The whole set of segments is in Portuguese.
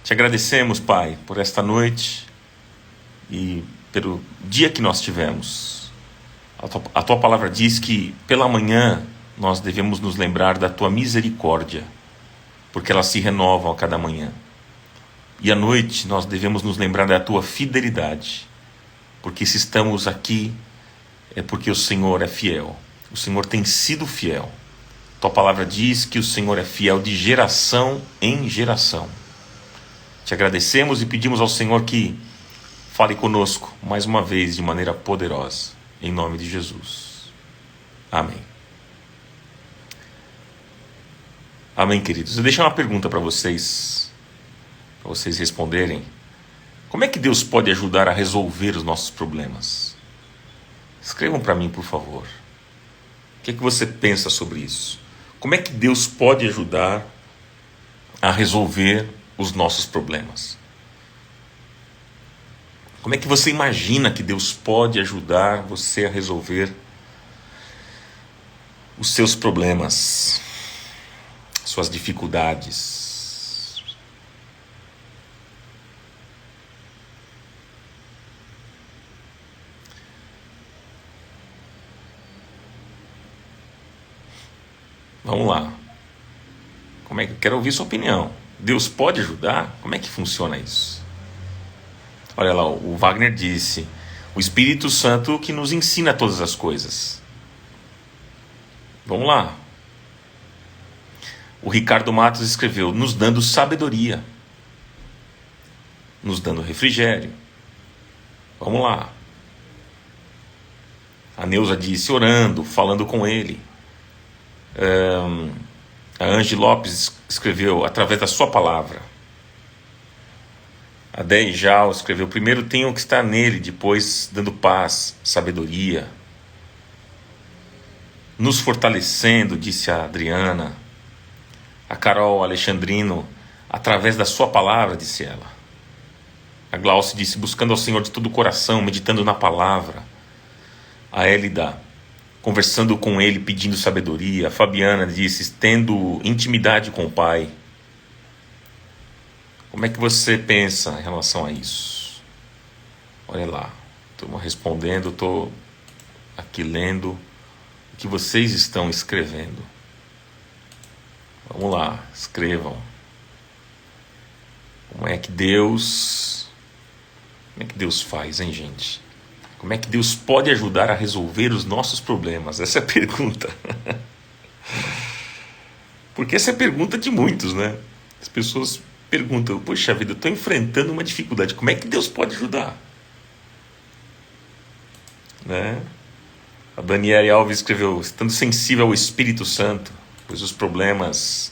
Te agradecemos, Pai, por esta noite e pelo dia que nós tivemos. A tua palavra diz que pela manhã nós devemos nos lembrar da tua misericórdia, porque elas se renovam a cada manhã. E à noite nós devemos nos lembrar da tua fidelidade, porque se estamos aqui é porque o Senhor é fiel. O Senhor tem sido fiel. Tua palavra diz que o Senhor é fiel de geração em geração. Te agradecemos e pedimos ao Senhor que fale conosco mais uma vez de maneira poderosa, em nome de Jesus. Amém. Amém, queridos. Eu deixo uma pergunta para vocês responderem. Como é que Deus pode ajudar a resolver os nossos problemas? Escrevam para mim, por favor. O que é que você pensa sobre isso? Como é que Deus pode ajudar a resolver os nossos problemas? Como é que você imagina que Deus pode ajudar você a resolver os seus problemas, suas dificuldades? Vamos lá. Como é que eu quero ouvir sua opinião? Deus pode ajudar? Como é que funciona isso? Olha lá, o Wagner disse: o Espírito Santo que nos ensina todas as coisas. Vamos lá. O Ricardo Matos escreveu: nos dando sabedoria, nos dando refrigério. Vamos lá. A Neuza disse: orando, falando com ele. A Angie Lopes escreveu: através da sua palavra. A Dei Jal escreveu: primeiro tenho que estar nele, depois dando paz, sabedoria. Nos fortalecendo, disse a Adriana. A Carol Alexandrino: através da sua palavra, disse ela. A Glauce disse: buscando ao Senhor de todo o coração, meditando na palavra. A Elida: conversando com ele, pedindo sabedoria. A Fabiana disse: tendo intimidade com o Pai. Como é que você pensa em relação a isso? Olha lá, estou respondendo, estou aqui lendo o que vocês estão escrevendo. Vamos lá, escrevam. Como é que Deus faz, hein, gente? Como é que Deus pode ajudar a resolver os nossos problemas? Essa é a pergunta. Porque essa é a pergunta de muitos, né? As pessoas perguntam: poxa vida, eu estou enfrentando uma dificuldade, como é que Deus pode ajudar? Né? A Daniela Alves escreveu: estando sensível ao Espírito Santo, pois os problemas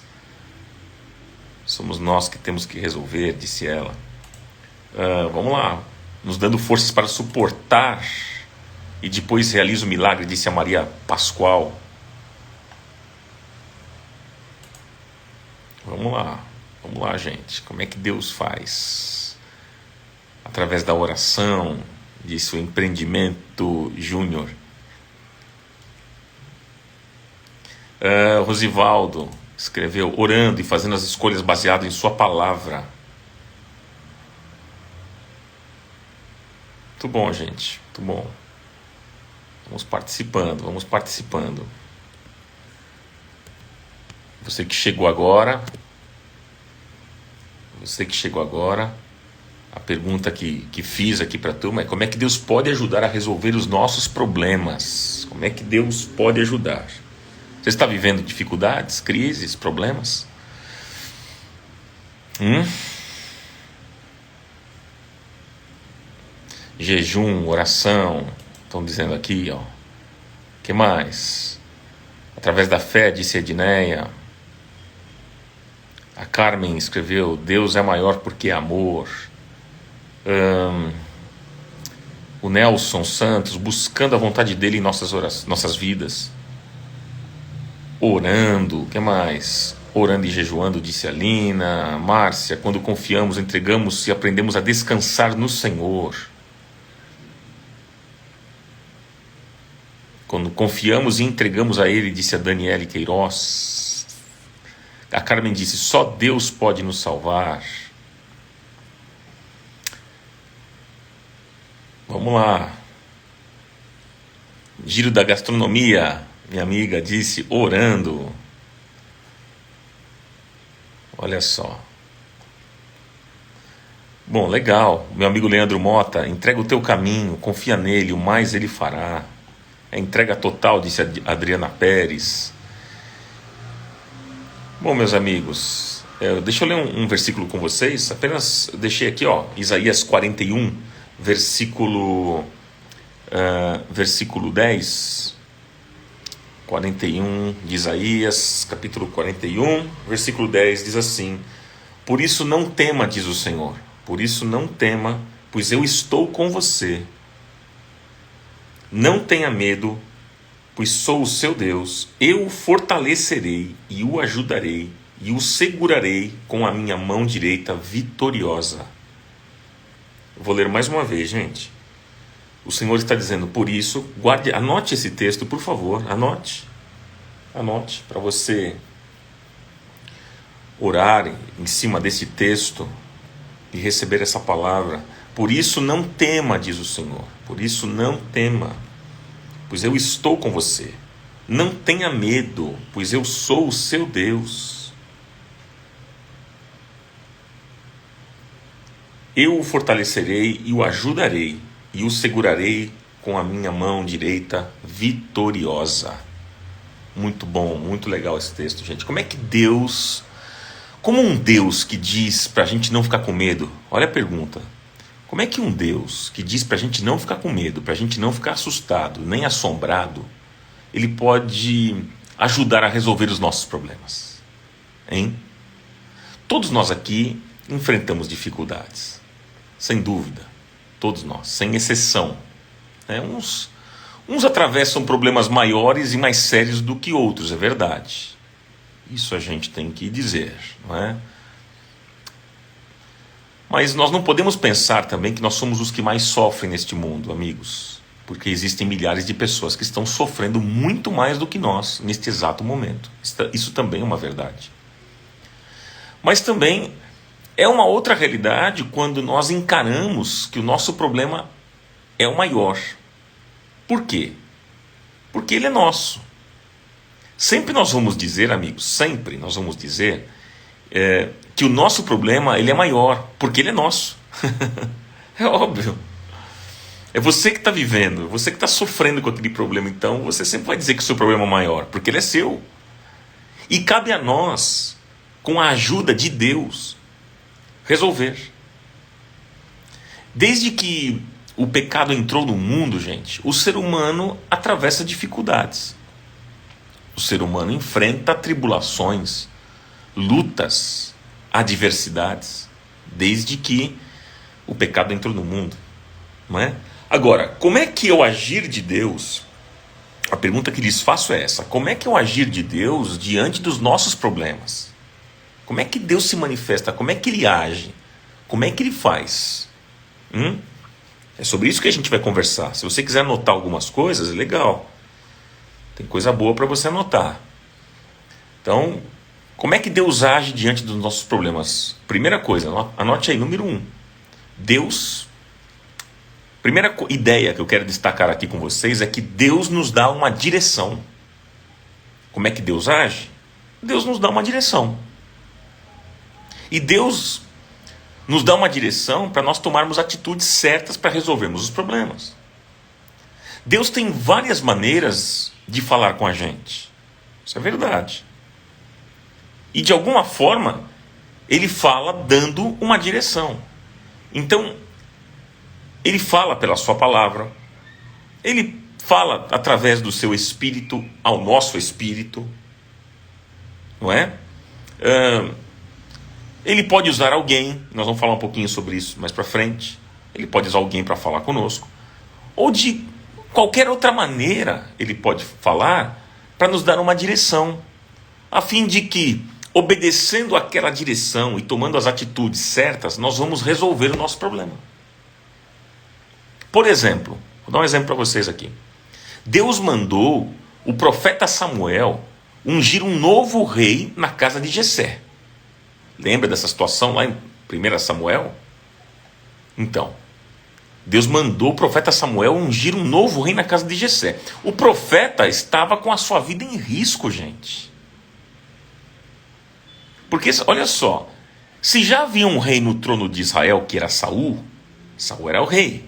somos nós que temos que resolver, disse ela. Vamos lá. Nos dando forças para suportar e depois realiza o milagre, disse a Maria Pascoal. Vamos lá, gente. Como é que Deus faz? Através da oração, disse o Empreendimento Júnior. Rosivaldo escreveu: orando e fazendo as escolhas baseadas em sua palavra. Muito bom, gente. Muito bom. Vamos participando. Você que chegou agora, a pergunta que fiz aqui para a turma é: como é que Deus pode ajudar a resolver os nossos problemas? Como é que Deus pode ajudar? Você está vivendo dificuldades, crises, problemas? Jejum, oração, estão dizendo aqui, ó. Que mais? Através da fé, disse Edneia. A Carmen escreveu: Deus é maior porque é amor. O Nelson Santos: buscando a vontade dele em nossas vidas. Orando, que mais? Orando e jejuando, disse a Lina. Márcia: quando confiamos, entregamos e aprendemos a descansar no Senhor. Quando confiamos e entregamos a Ele, disse a Daniele Queiroz. A Carmen disse: só Deus pode nos salvar. Vamos lá. Giro da gastronomia. Minha amiga disse orando. Olha só. Bom, legal. Meu amigo Leandro Mota, entrega o teu caminho, confia nele, o mais ele fará. É entrega total, disse a Adriana Pérez. Bom, meus amigos, deixa eu ler um versículo com vocês. Apenas deixei aqui, ó, Isaías 41, versículo 10. 41 de Isaías, capítulo 41, versículo 10, diz assim: Por isso não tema, diz o Senhor, por isso não tema, pois eu estou com você. Não tenha medo, pois sou o seu Deus, eu o fortalecerei e o ajudarei e o segurarei com a minha mão direita vitoriosa. Eu vou ler mais uma vez, gente. O Senhor está dizendo, por isso, anote esse texto, por favor, anote para você orar em cima desse texto e receber essa palavra. Por isso não tema, diz o Senhor, por isso não tema, pois eu estou com você. Não tenha medo, pois eu sou o seu Deus. Eu o fortalecerei e o ajudarei, e o segurarei com a minha mão direita vitoriosa. Muito bom, muito legal esse texto, gente. Como um Deus que diz para a gente não ficar com medo, olha a pergunta, como é que um Deus que diz para a gente não ficar com medo, para a gente não ficar assustado, nem assombrado, ele pode ajudar a resolver os nossos problemas? Hein? Todos nós aqui enfrentamos dificuldades, sem dúvida, todos nós, sem exceção. Uns atravessam problemas maiores e mais sérios do que outros, é verdade. Isso a gente tem que dizer, não é? Mas nós não podemos pensar também que nós somos os que mais sofrem neste mundo, amigos. Porque existem milhares de pessoas que estão sofrendo muito mais do que nós neste exato momento. Isso também é uma verdade. Mas também é uma outra realidade quando nós encaramos que o nosso problema é o maior. Por quê? Porque ele é nosso. Sempre nós vamos dizer, amigos, sempre nós vamos dizer que o nosso problema ele é maior, porque ele é nosso. É óbvio. É você que está vivendo, você que está sofrendo com aquele problema, então você sempre vai dizer que o seu problema é maior, porque ele é seu. E cabe a nós, com a ajuda de Deus, resolver. Desde que o pecado entrou no mundo, gente, o ser humano atravessa dificuldades. O ser humano enfrenta tribulações, lutas, adversidades, desde que o pecado entrou no mundo, não é? Agora, como é que eu agir de Deus? A pergunta que lhes faço é essa: como é que eu agir de Deus diante dos nossos problemas? Como é que Deus se manifesta? Como é que Ele age? Como é que Ele faz? É sobre isso que a gente vai conversar. Se você quiser anotar algumas coisas, é legal. Tem coisa boa para você anotar. Então, como é que Deus age diante dos nossos problemas? Primeira coisa, anote aí, número 1. Deus, primeira ideia que eu quero destacar aqui com vocês é que Deus nos dá uma direção. Como é que Deus age? Deus nos dá uma direção. E Deus nos dá uma direção para nós tomarmos atitudes certas para resolvermos os problemas. Deus tem várias maneiras de falar com a gente. Isso é verdade. E de alguma forma, Ele fala dando uma direção. Então, Ele fala pela sua palavra, Ele fala através do seu espírito ao nosso espírito, não é? Ele pode usar alguém, nós vamos falar um pouquinho sobre isso mais para frente. Ele pode usar alguém para falar conosco, ou de qualquer outra maneira Ele pode falar para nos dar uma direção, a fim de que, obedecendo aquela direção e tomando as atitudes certas, nós vamos resolver o nosso problema. Por exemplo, vou dar um exemplo para vocês aqui. Deus mandou o profeta Samuel ungir um novo rei na casa de Jessé. Lembra dessa situação lá em 1 Samuel? Então, Deus mandou o profeta Samuel ungir um novo rei na casa de Jessé. O profeta estava com a sua vida em risco, gente. Porque, olha só, se já havia um rei no trono de Israel, que era Saul, Saul era o rei.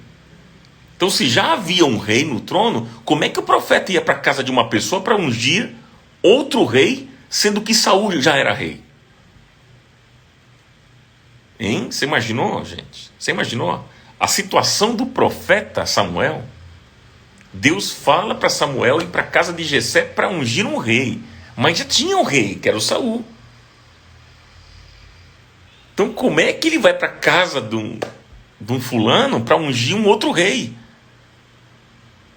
Então, se já havia um rei no trono, como é que o profeta ia para a casa de uma pessoa para ungir outro rei, sendo que Saul já era rei? Hein? Você imaginou, gente? Você imaginou? A situação do profeta Samuel. Deus fala para Samuel ir para a casa de Jessé para ungir um rei. Mas já tinha um rei, que era o Saul. Então como é que ele vai para a casa de um fulano para ungir um outro rei?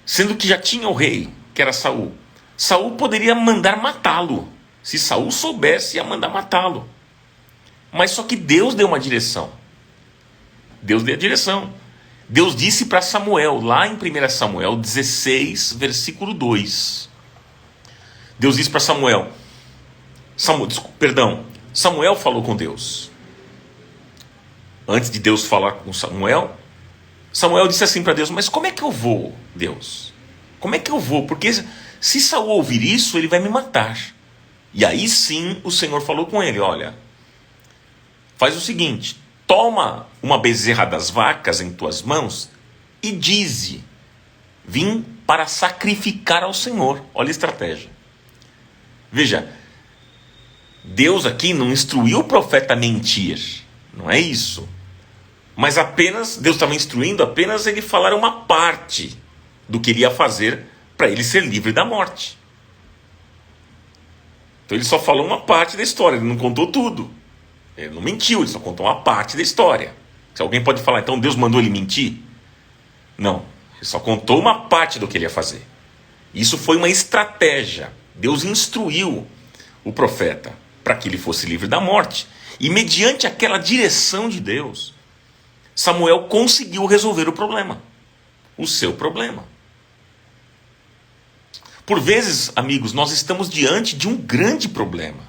Sendo que já tinha o rei, que era Saul. Saul poderia mandar matá-lo. Se Saul soubesse, ia mandar matá-lo. Mas só que Deus deu uma direção. Deus deu a direção. Deus disse para Samuel, lá em 1 Samuel 16, versículo 2. Deus disse para Samuel, Samuel falou com Deus. Antes de Deus falar com Samuel, Samuel disse assim para Deus, mas como é que eu vou, Deus? Como é que eu vou? Porque se Saul ouvir isso, ele vai me matar. E aí sim o Senhor falou com ele, olha, faz o seguinte, toma uma bezerra das vacas em tuas mãos e dize, vim para sacrificar ao Senhor. Olha a estratégia. Veja, Deus aqui não instruiu o profeta a mentir, não é isso. Mas apenas, Deus estava instruindo apenas ele falar uma parte do que ele ia fazer para ele ser livre da morte. Então ele só falou uma parte da história, ele não contou tudo. Ele não mentiu, ele só contou uma parte da história. Se alguém pode falar, então Deus mandou ele mentir? Não, ele só contou uma parte do que ele ia fazer. Isso foi uma estratégia. Deus instruiu o profeta para que ele fosse livre da morte. E mediante aquela direção de Deus, Samuel conseguiu resolver o problema. O seu problema. Por vezes, amigos, nós estamos diante de um grande problema.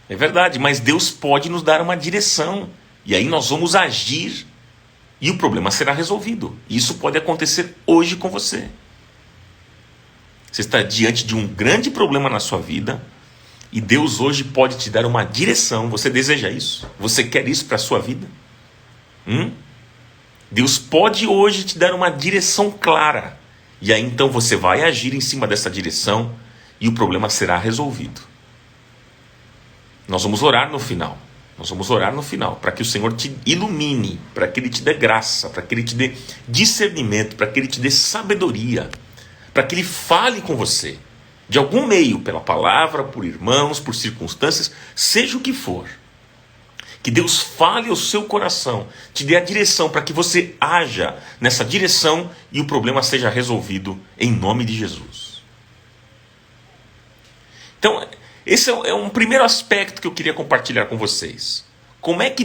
É verdade, mas Deus pode nos dar uma direção. E aí nós vamos agir e o problema será resolvido. Isso pode acontecer hoje com você. Você está diante de um grande problema na sua vida e Deus hoje pode te dar uma direção. Você deseja isso? Você quer isso para a sua vida? Deus pode hoje te dar uma direção clara. E aí então você vai agir em cima dessa direção e o problema será resolvido. Nós vamos orar no final. Nós vamos orar no final para que o Senhor te ilumine, para que Ele te dê graça, para que Ele te dê discernimento, para que Ele te dê sabedoria, para que Ele fale com você, de algum meio, pela palavra, por irmãos, por circunstâncias, seja o que for. Que Deus fale ao seu coração, te dê a direção para que você haja nessa direção e o problema seja resolvido em nome de Jesus. Então, esse é um primeiro aspecto que eu queria compartilhar com vocês. Como é que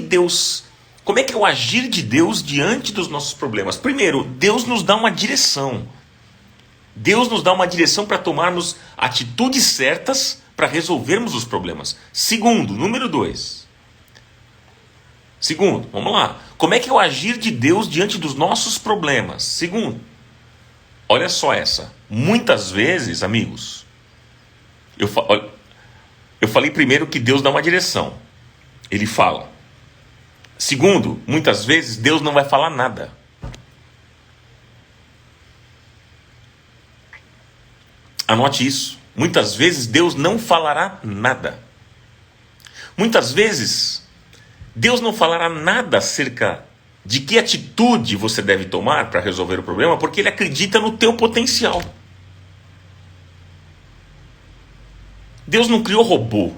é o agir de Deus diante dos nossos problemas? Primeiro, Deus nos dá uma direção. Deus nos dá uma direção para tomarmos atitudes certas para resolvermos os problemas. Segundo, número 2. Segundo, vamos lá. Como é que é o agir de Deus diante dos nossos problemas? Segundo, olha só essa. Muitas vezes, amigos, eu falei primeiro que Deus dá uma direção. Ele fala. Segundo, muitas vezes Deus não vai falar nada. Anote isso. Muitas vezes Deus não falará nada. Muitas vezes Deus não falará nada acerca de que atitude você deve tomar para resolver o problema, porque Ele acredita no teu potencial. Deus não criou robô.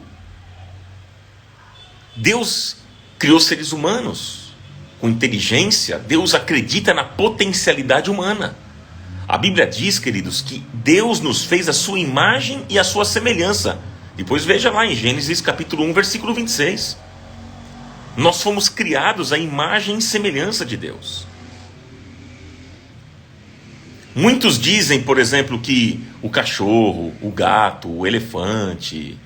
Deus criou seres humanos com inteligência. Deus acredita na potencialidade humana. A Bíblia diz, queridos, que Deus nos fez a sua imagem e a sua semelhança. Depois veja lá em Gênesis capítulo 1, versículo 26. Nós fomos criados à imagem e semelhança de Deus. Muitos dizem, por exemplo, que o cachorro, o gato, o elefante,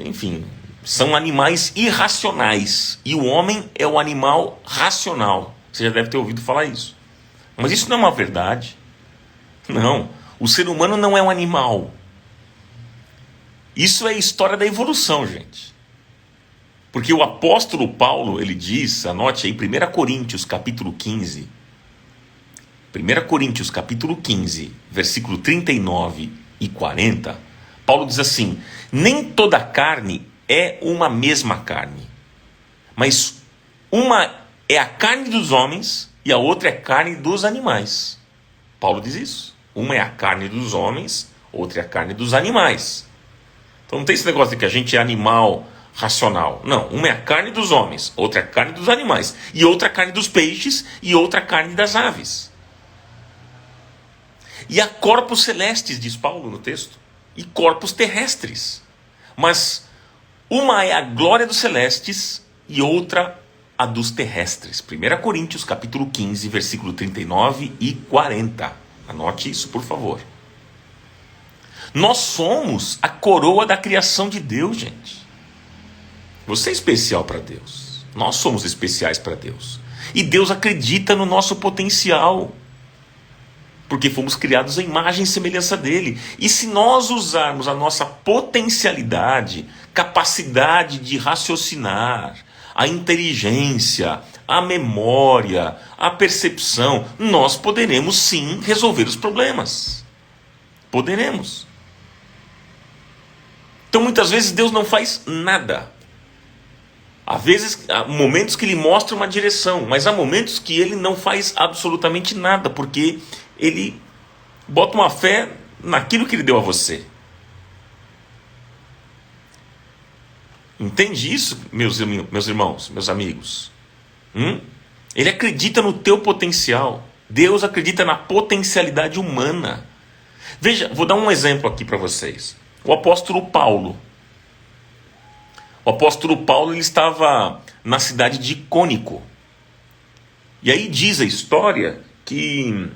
enfim, são animais irracionais. E o homem é o animal racional. Você já deve ter ouvido falar isso. Mas isso não é uma verdade. Não. O ser humano não é um animal. Isso é a história da evolução, gente. Porque o apóstolo Paulo, ele diz, anote aí, 1 Coríntios capítulo 15. 1 Coríntios capítulo 15, versículo 39 e 40. Paulo diz assim: nem toda carne é uma mesma carne, mas uma é a carne dos homens e a outra é a carne dos animais. Paulo diz isso. Uma é a carne dos homens, outra é a carne dos animais. Então não tem esse negócio de que a gente é animal racional. Não, uma é a carne dos homens, outra é a carne dos animais, e outra a carne dos peixes, e outra a carne das aves. E há corpos celestes, diz Paulo no texto, e corpos terrestres. Mas uma é a glória dos celestes e outra a dos terrestres. 1 Coríntios capítulo 15, versículo 39 e 40. Anote isso, por favor. Nós somos a coroa da criação de Deus, gente. Você é especial para Deus. Nós somos especiais para Deus. E Deus acredita no nosso potencial. Porque fomos criados à imagem e semelhança dele. E se nós usarmos a nossa potencialidade, capacidade de raciocinar, a inteligência, a memória, a percepção, nós poderemos sim resolver os problemas. Poderemos. Então muitas vezes Deus não faz nada. Há momentos que ele mostra uma direção, mas há momentos que ele não faz absolutamente nada, porque ele bota uma fé naquilo que ele deu a você. Entende isso, meus irmãos, meus amigos? Ele acredita no teu potencial. Deus acredita na potencialidade humana. Veja, vou dar um exemplo aqui para vocês. O apóstolo Paulo. O apóstolo Paulo, ele estava na cidade de Icônico. E aí diz a história que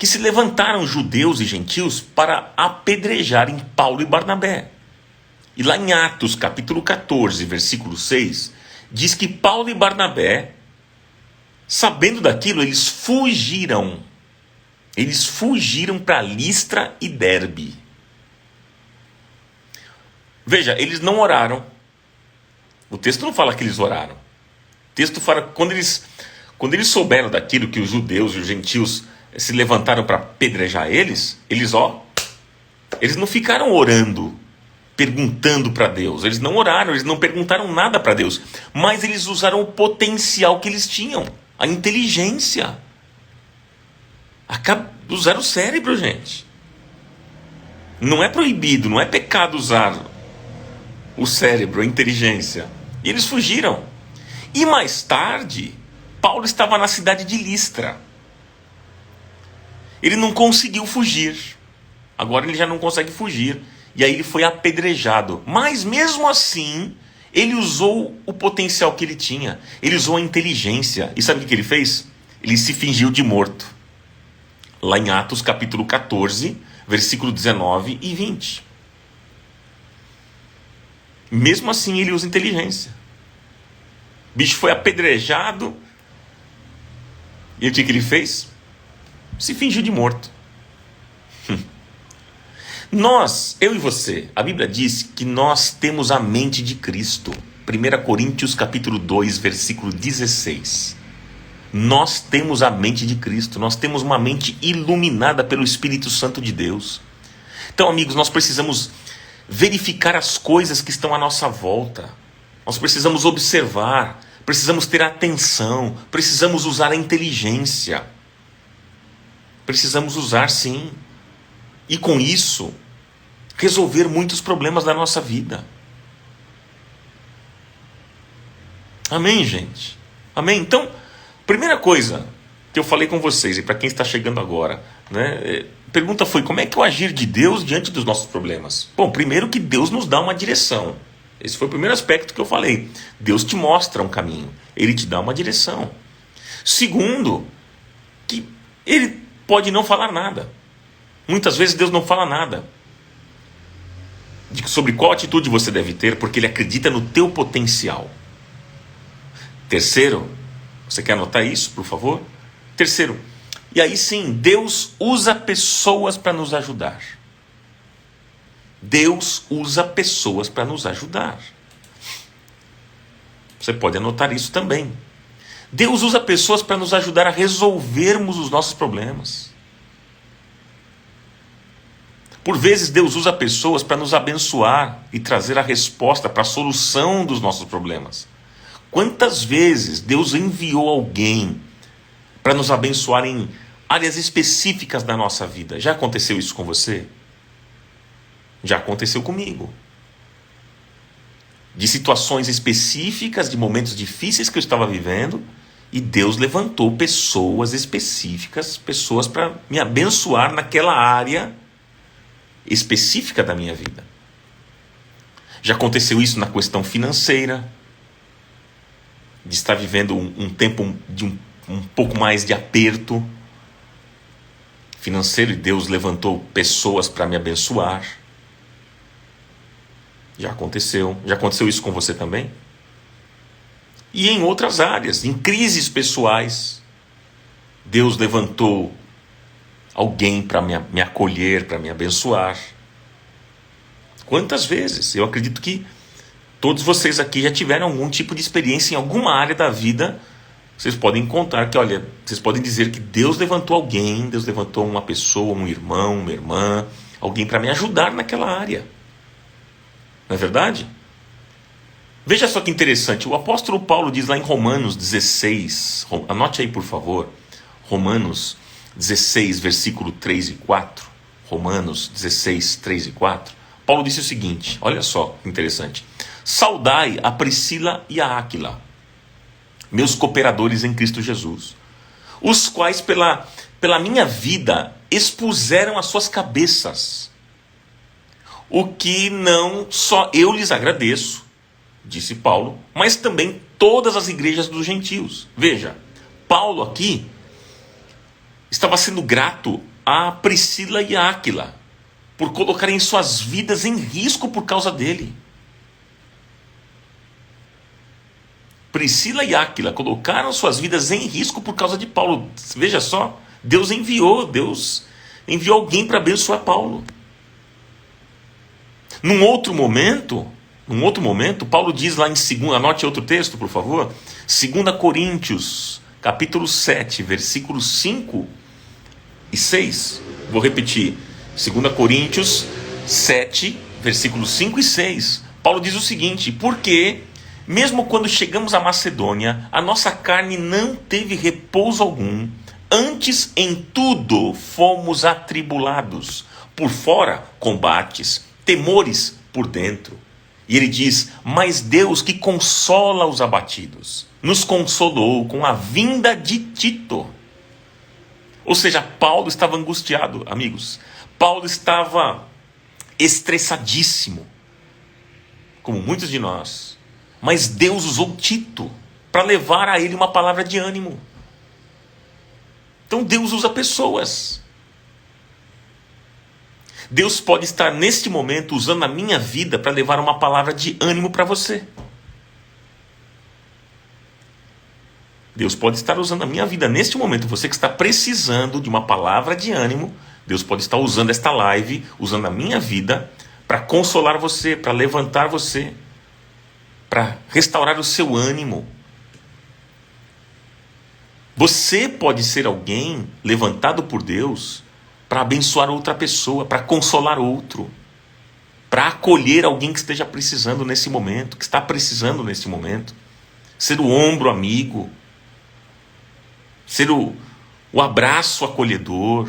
se levantaram judeus e gentios para apedrejarem Paulo e Barnabé. E lá em Atos, capítulo 14, versículo 6, diz que Paulo e Barnabé, sabendo daquilo, eles fugiram. Eles fugiram para Listra e Derbe. Veja, eles não oraram. O texto não fala que eles oraram. O texto fala que quando eles souberam daquilo, que os judeus e os gentios se levantaram para apedrejar eles não ficaram orando, perguntando para Deus. Eles não oraram, eles não perguntaram nada para Deus. Mas eles usaram o potencial que eles tinham, a inteligência. Usaram o cérebro, gente. Não é proibido, não é pecado usar o cérebro, a inteligência. E eles fugiram. E mais tarde, Paulo estava na cidade de Listra. Ele não conseguiu fugir. Agora ele já não consegue fugir. E aí ele foi apedrejado. Mas mesmo assim, ele usou o potencial que ele tinha. Ele usou a inteligência. E sabe o que ele fez? Ele se fingiu de morto. Lá em Atos capítulo 14, versículo 19 e 20. Mesmo assim ele usa inteligência. O bicho foi apedrejado. E o que ele fez? Se fingiu de morto. Eu e você, a Bíblia diz que nós temos a mente de Cristo. 1 Coríntios capítulo 2, versículo 16. Nós temos a mente de Cristo. Nós temos uma mente iluminada pelo Espírito Santo de Deus. Então, amigos, nós precisamos verificar as coisas que estão à nossa volta. Nós precisamos observar, precisamos ter atenção, precisamos usar a inteligência. Precisamos usar, sim. E com isso, resolver muitos problemas da nossa vida. Amém, gente? Amém? Então, primeira coisa que eu falei com vocês, e para quem está chegando agora, né? A pergunta foi: como é que é o agir de Deus diante dos nossos problemas? Bom, primeiro que Deus nos dá uma direção. Esse foi o primeiro aspecto que eu falei. Deus te mostra um caminho. Ele te dá uma direção. Segundo, que Ele pode não falar nada. Muitas vezes Deus não fala nada sobre qual atitude você deve ter, porque Ele acredita no teu potencial. Terceiro, Você quer anotar isso, por favor? Terceiro, e aí sim, Deus usa pessoas para nos ajudar. Deus usa pessoas para nos ajudar. Você pode anotar isso também. Deus usa pessoas para nos ajudar a resolvermos os nossos problemas. Por vezes Deus usa pessoas para nos abençoar e trazer a resposta para a solução dos nossos problemas. Quantas vezes Deus enviou alguém para nos abençoar em áreas específicas da nossa vida? Já aconteceu isso com você? Já aconteceu comigo. De situações específicas, de momentos difíceis que eu estava vivendo, e Deus levantou pessoas específicas, pessoas para me abençoar naquela área específica da minha vida. Já aconteceu isso na questão financeira, de estar vivendo um tempo de um pouco mais de aperto financeiro, e Deus levantou pessoas para me abençoar. Já aconteceu isso com você também? E em outras áreas, em crises pessoais, Deus levantou alguém para me acolher, para me abençoar. Quantas vezes? Eu acredito que todos vocês aqui já tiveram algum tipo de experiência em alguma área da vida. Vocês podem contar que, olha, vocês podem dizer que Deus levantou alguém, Deus levantou uma pessoa, um irmão, uma irmã, alguém para me ajudar naquela área. Não é verdade? Veja só que interessante, o apóstolo Paulo diz lá em Romanos 16, anote aí por favor, Romanos 16, versículo 3 e 4, Romanos 16, 3 e 4, Paulo disse o seguinte, olha só que interessante: saudai a Priscila e a Áquila, meus cooperadores em Cristo Jesus, os quais pela minha vida expuseram as suas cabeças, o que não só eu lhes agradeço, disse Paulo, mas também todas as igrejas dos gentios. Veja, Paulo aqui estava sendo grato a Priscila e a Áquila por colocarem suas vidas em risco por causa dele. Priscila e Áquila colocaram suas vidas em risco por causa de Paulo. Veja só, Deus enviou alguém para abençoar Paulo. Num outro momento, Paulo diz lá em 2, anote outro texto, por favor, 2 Coríntios, capítulo 7, versículos 5 e 6. Vou repetir, 2 Coríntios 7, versículos 5 e 6. Paulo diz o seguinte: porque, mesmo quando chegamos à Macedônia, a nossa carne não teve repouso algum, antes em tudo fomos atribulados, por fora combates, temores por dentro. E ele diz: mas Deus, que consola os abatidos, nos consolou com a vinda de Tito. Ou seja, Paulo estava angustiado, amigos. Paulo estava estressadíssimo, como muitos de nós. Mas Deus usou Tito para levar a ele uma palavra de ânimo. Então Deus usa pessoas. Deus pode estar neste momento usando a minha vida para levar uma palavra de ânimo para você. Deus pode estar usando a minha vida neste momento. Você que está precisando de uma palavra de ânimo, Deus pode estar usando esta live, usando a minha vida para consolar você, para levantar você, para restaurar o seu ânimo. Você pode ser alguém levantado por Deus para abençoar outra pessoa, para consolar outro, para acolher alguém que esteja precisando nesse momento, que está precisando nesse momento. Ser o ombro amigo, ser o abraço acolhedor.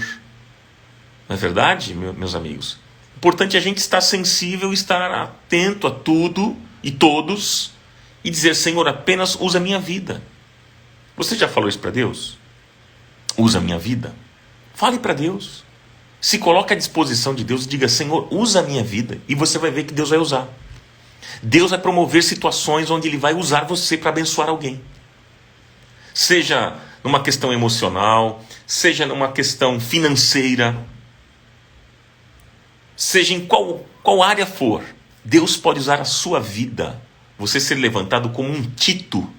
Não é verdade, meus amigos? Importante a gente estar sensível, estar atento a tudo e todos e dizer: Senhor, apenas usa a minha vida. Você já falou isso para Deus? Usa a minha vida? Fale para Deus. Se coloque à disposição de Deus e diga: Senhor, usa a minha vida. E você vai ver que Deus vai usar. Deus vai promover situações onde Ele vai usar você para abençoar alguém. Seja numa questão emocional, seja numa questão financeira, seja em qual área for, Deus pode usar a sua vida, você ser levantado como um Tito,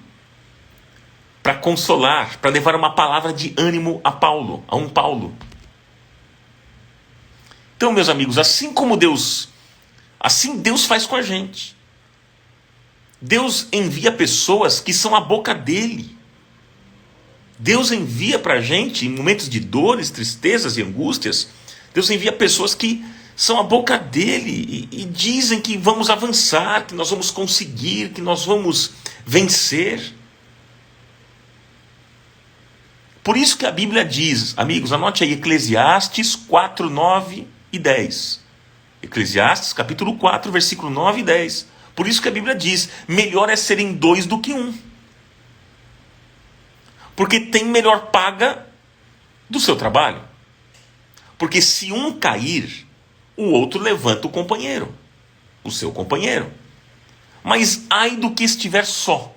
para consolar, para levar uma palavra de ânimo a Paulo, a um Paulo. Então, meus amigos, assim Deus faz com a gente. Deus envia pessoas que são a boca dele. Deus envia para a gente, em momentos de dores, tristezas e angústias, Deus envia pessoas que são a boca dele e dizem que vamos avançar, que nós vamos conseguir, que nós vamos vencer. Por isso que a Bíblia diz, amigos, anote aí, Eclesiastes 4, 9 e 10. Eclesiastes capítulo 4, versículo 9 e 10. Por isso que a Bíblia diz, melhor é serem dois do que um. Porque tem melhor paga do seu trabalho. Porque se um cair, o outro levanta o companheiro, o seu companheiro. Mas ai do que estiver só,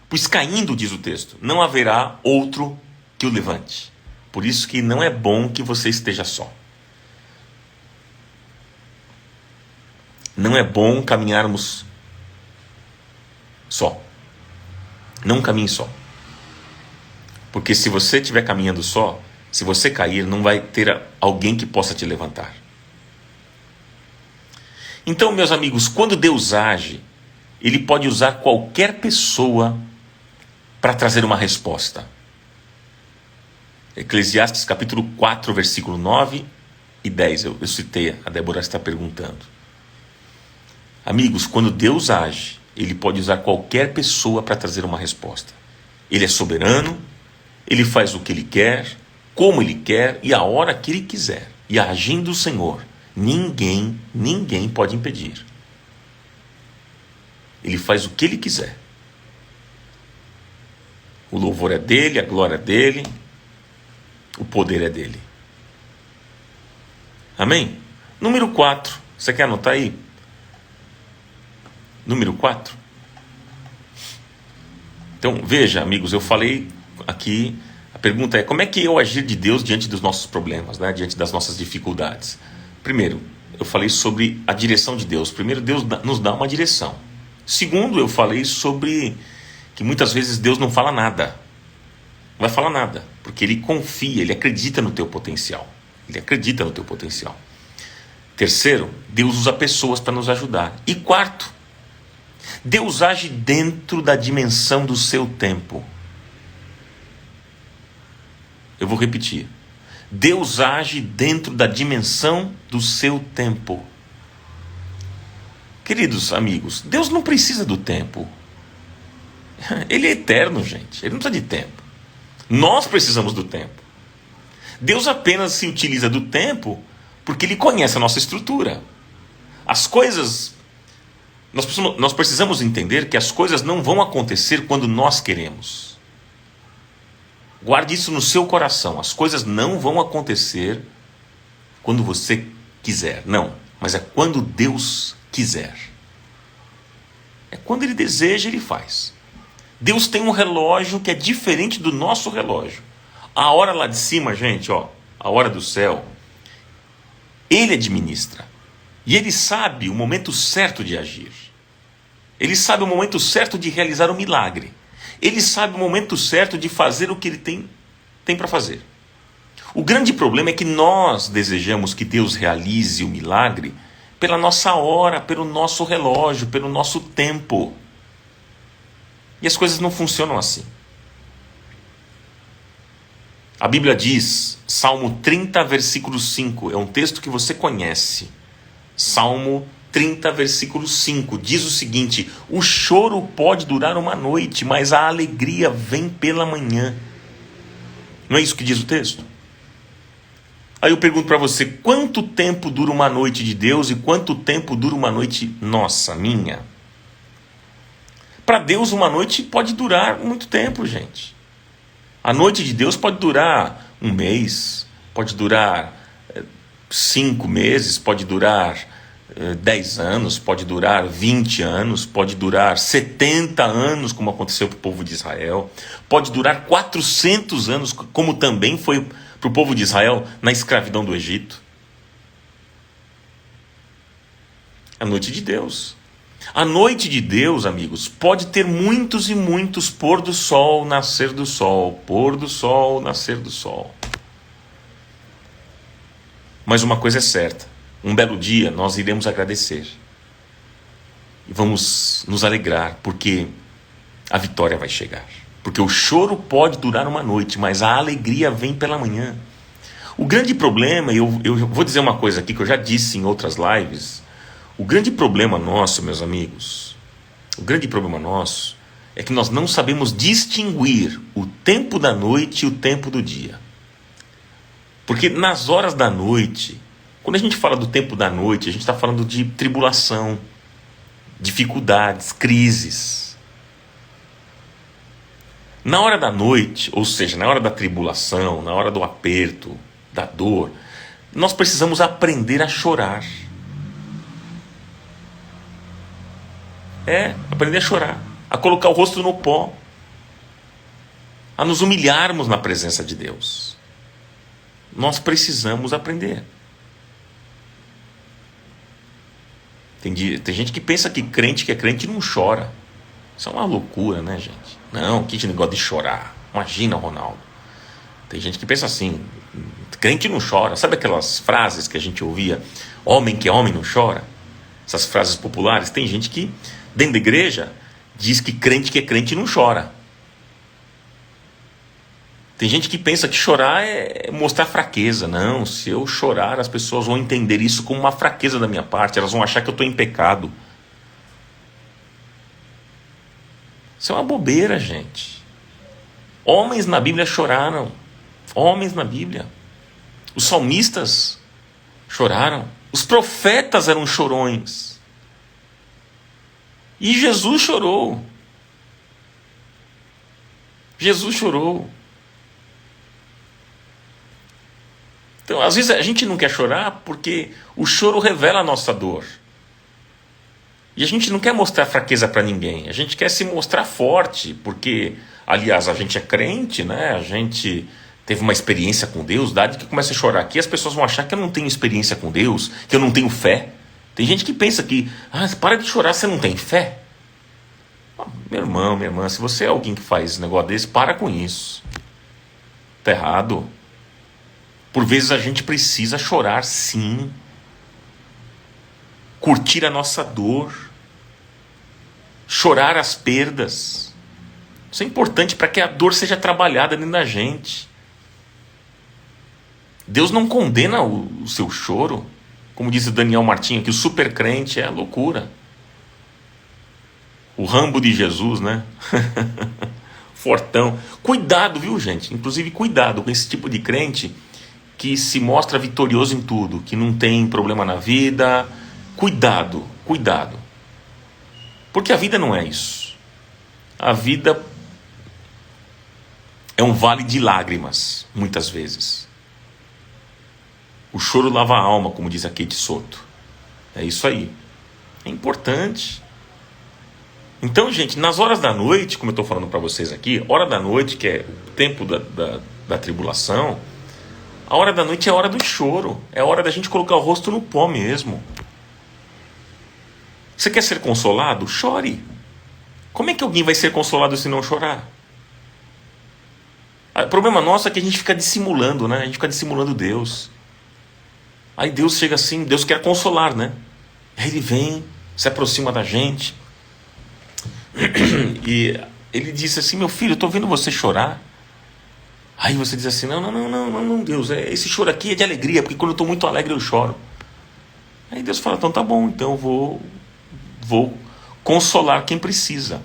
pois caindo, diz o texto, não haverá outro que o levante. Por isso que não é bom que você esteja só. Não é bom caminharmos só. Não caminhe só. Porque se você estiver caminhando só, se você cair, não vai ter alguém que possa te levantar. Então, meus amigos, quando Deus age, Ele pode usar qualquer pessoa para trazer uma resposta. Eclesiastes capítulo 4, versículo 9 e 10. Eu citei, a Débora está perguntando. Amigos, quando Deus age, Ele pode usar qualquer pessoa para trazer uma resposta. Ele é soberano, Ele faz o que Ele quer, como Ele quer e a hora que Ele quiser. E agindo o Senhor, ninguém pode impedir. Ele faz o que Ele quiser. O louvor é dele, a glória é dele, o poder é dele. Amém? Número 4. Você quer anotar aí? Número 4. Então, veja, amigos, eu falei aqui, a pergunta é, como é que eu agir de Deus diante dos nossos problemas, né? Diante das nossas dificuldades? Primeiro, eu falei sobre a direção de Deus. Primeiro, Deus nos dá uma direção. Segundo, eu falei sobre que muitas vezes Deus não fala nada. Não vai falar nada, porque Ele confia, Ele acredita no teu potencial. Ele acredita no teu potencial. Terceiro, Deus usa pessoas para nos ajudar. E quarto, Deus age dentro da dimensão do seu tempo. Eu vou repetir. Deus age dentro da dimensão do seu tempo. Queridos amigos, Deus não precisa do tempo. Ele é eterno, gente. Ele não precisa de tempo. Nós precisamos do tempo. Deus apenas se utiliza do tempo porque Ele conhece a nossa estrutura. As coisas... Nós precisamos entender que as coisas não vão acontecer quando nós queremos. Guarde isso no seu coração. As coisas não vão acontecer quando você quiser. Não, mas é quando Deus quiser. É quando Ele deseja, Ele faz. Deus tem um relógio que é diferente do nosso relógio. A hora lá de cima, gente, ó, a hora do céu, Ele administra. E Ele sabe o momento certo de agir. Ele sabe o momento certo de realizar o milagre. Ele sabe o momento certo de fazer o que Ele tem para fazer. O grande problema é que nós desejamos que Deus realize o milagre pela nossa hora, pelo nosso relógio, pelo nosso tempo. E as coisas não funcionam assim. A Bíblia diz, Salmo 30, versículo 5, é um texto que você conhece. Salmo 30, versículo 5, diz o seguinte: o choro pode durar uma noite, mas a alegria vem pela manhã. Não é isso que diz o texto? Aí eu pergunto para você, quanto tempo dura uma noite de Deus e quanto tempo dura uma noite nossa, minha? Para Deus uma noite pode durar muito tempo, gente. A noite de Deus pode durar um mês, pode durar 5 meses, pode durar 10 anos, pode durar 20 anos, pode durar 70 anos, como aconteceu para o povo de Israel, pode durar 400 anos, como também foi para o povo de Israel na escravidão do Egito. A noite de Deus. A noite de Deus, amigos, pode ter muitos e muitos pôr do sol, nascer do sol, pôr do sol, nascer do sol. Mas uma coisa é certa, um belo dia nós iremos agradecer. E vamos nos alegrar, porque a vitória vai chegar. Porque o choro pode durar uma noite, mas a alegria vem pela manhã. O grande problema, eu vou dizer uma coisa aqui que eu já disse em outras lives. O grande problema nosso, meus amigos, o grande problema nosso é que nós não sabemos distinguir o tempo da noite e o tempo do dia. Porque nas horas da noite, quando a gente fala do tempo da noite, a gente está falando de tribulação, dificuldades, crises. Na hora da noite, ou seja, na hora da tribulação, na hora do aperto, da dor, nós precisamos aprender a chorar. Aprender a chorar, a colocar o rosto no pó, a nos humilharmos na presença de Deus. Nós precisamos aprender. Tem gente que pensa que é crente não chora. Isso é uma loucura, né, gente? Não, que negócio de chorar. Imagina, Ronaldo. Tem gente que pensa assim, crente não chora. Sabe aquelas frases que a gente ouvia? Homem que é homem não chora? Essas frases populares. Tem gente que, dentro da igreja, diz que é crente não chora. Tem gente que pensa que chorar é mostrar fraqueza. Não, se eu chorar, as pessoas vão entender isso como uma fraqueza da minha parte. Elas vão achar que eu estou em pecado. Isso é uma bobeira, gente. Homens na Bíblia choraram. Homens na Bíblia. Os salmistas choraram. Os profetas eram chorões. E Jesus chorou. Jesus chorou. Então, às vezes a gente não quer chorar porque o choro revela a nossa dor. E a gente não quer mostrar fraqueza para ninguém. A gente quer se mostrar forte, porque, aliás, a gente é crente, né? A gente teve uma experiência com Deus. Dado que começa a chorar aqui, as pessoas vão achar que eu não tenho experiência com Deus, que eu não tenho fé. Tem gente que pensa que, para de chorar, você não tem fé. Meu irmão, minha irmã, se você é alguém que faz negócio desse, para com isso. Tá errado. Por vezes a gente precisa chorar, sim. Curtir a nossa dor. Chorar as perdas. Isso é importante para que a dor seja trabalhada dentro da gente. Deus não condena o seu choro. Como diz o Daniel Martinho, que o super crente é loucura. O Rambo de Jesus, né? Fortão. Cuidado, viu, gente? Inclusive, cuidado com esse tipo de crente que se mostra vitorioso em tudo, que não tem problema na vida. Cuidado, cuidado. Porque a vida não é isso. A vida é um vale de lágrimas, muitas vezes. O choro lava a alma, como diz a Kate Soto. É isso aí. É importante. Então, gente, nas horas da noite, como eu estou falando para vocês aqui, hora da noite, que é o tempo da tribulação, a hora da noite é a hora do choro. É a hora da gente colocar o rosto no pó mesmo. Você quer ser consolado? Chore. Como é que alguém vai ser consolado se não chorar? O problema nosso é que a gente fica dissimulando, né? A gente fica dissimulando Deus. Aí Deus chega assim, Deus quer consolar, né? Aí Ele vem, se aproxima da gente. E Ele disse assim, meu filho, eu estou vendo você chorar. Aí você diz assim, não, Deus, esse choro aqui é de alegria, porque quando eu estou muito alegre eu choro. Aí Deus fala, então tá bom, então eu vou consolar quem precisa.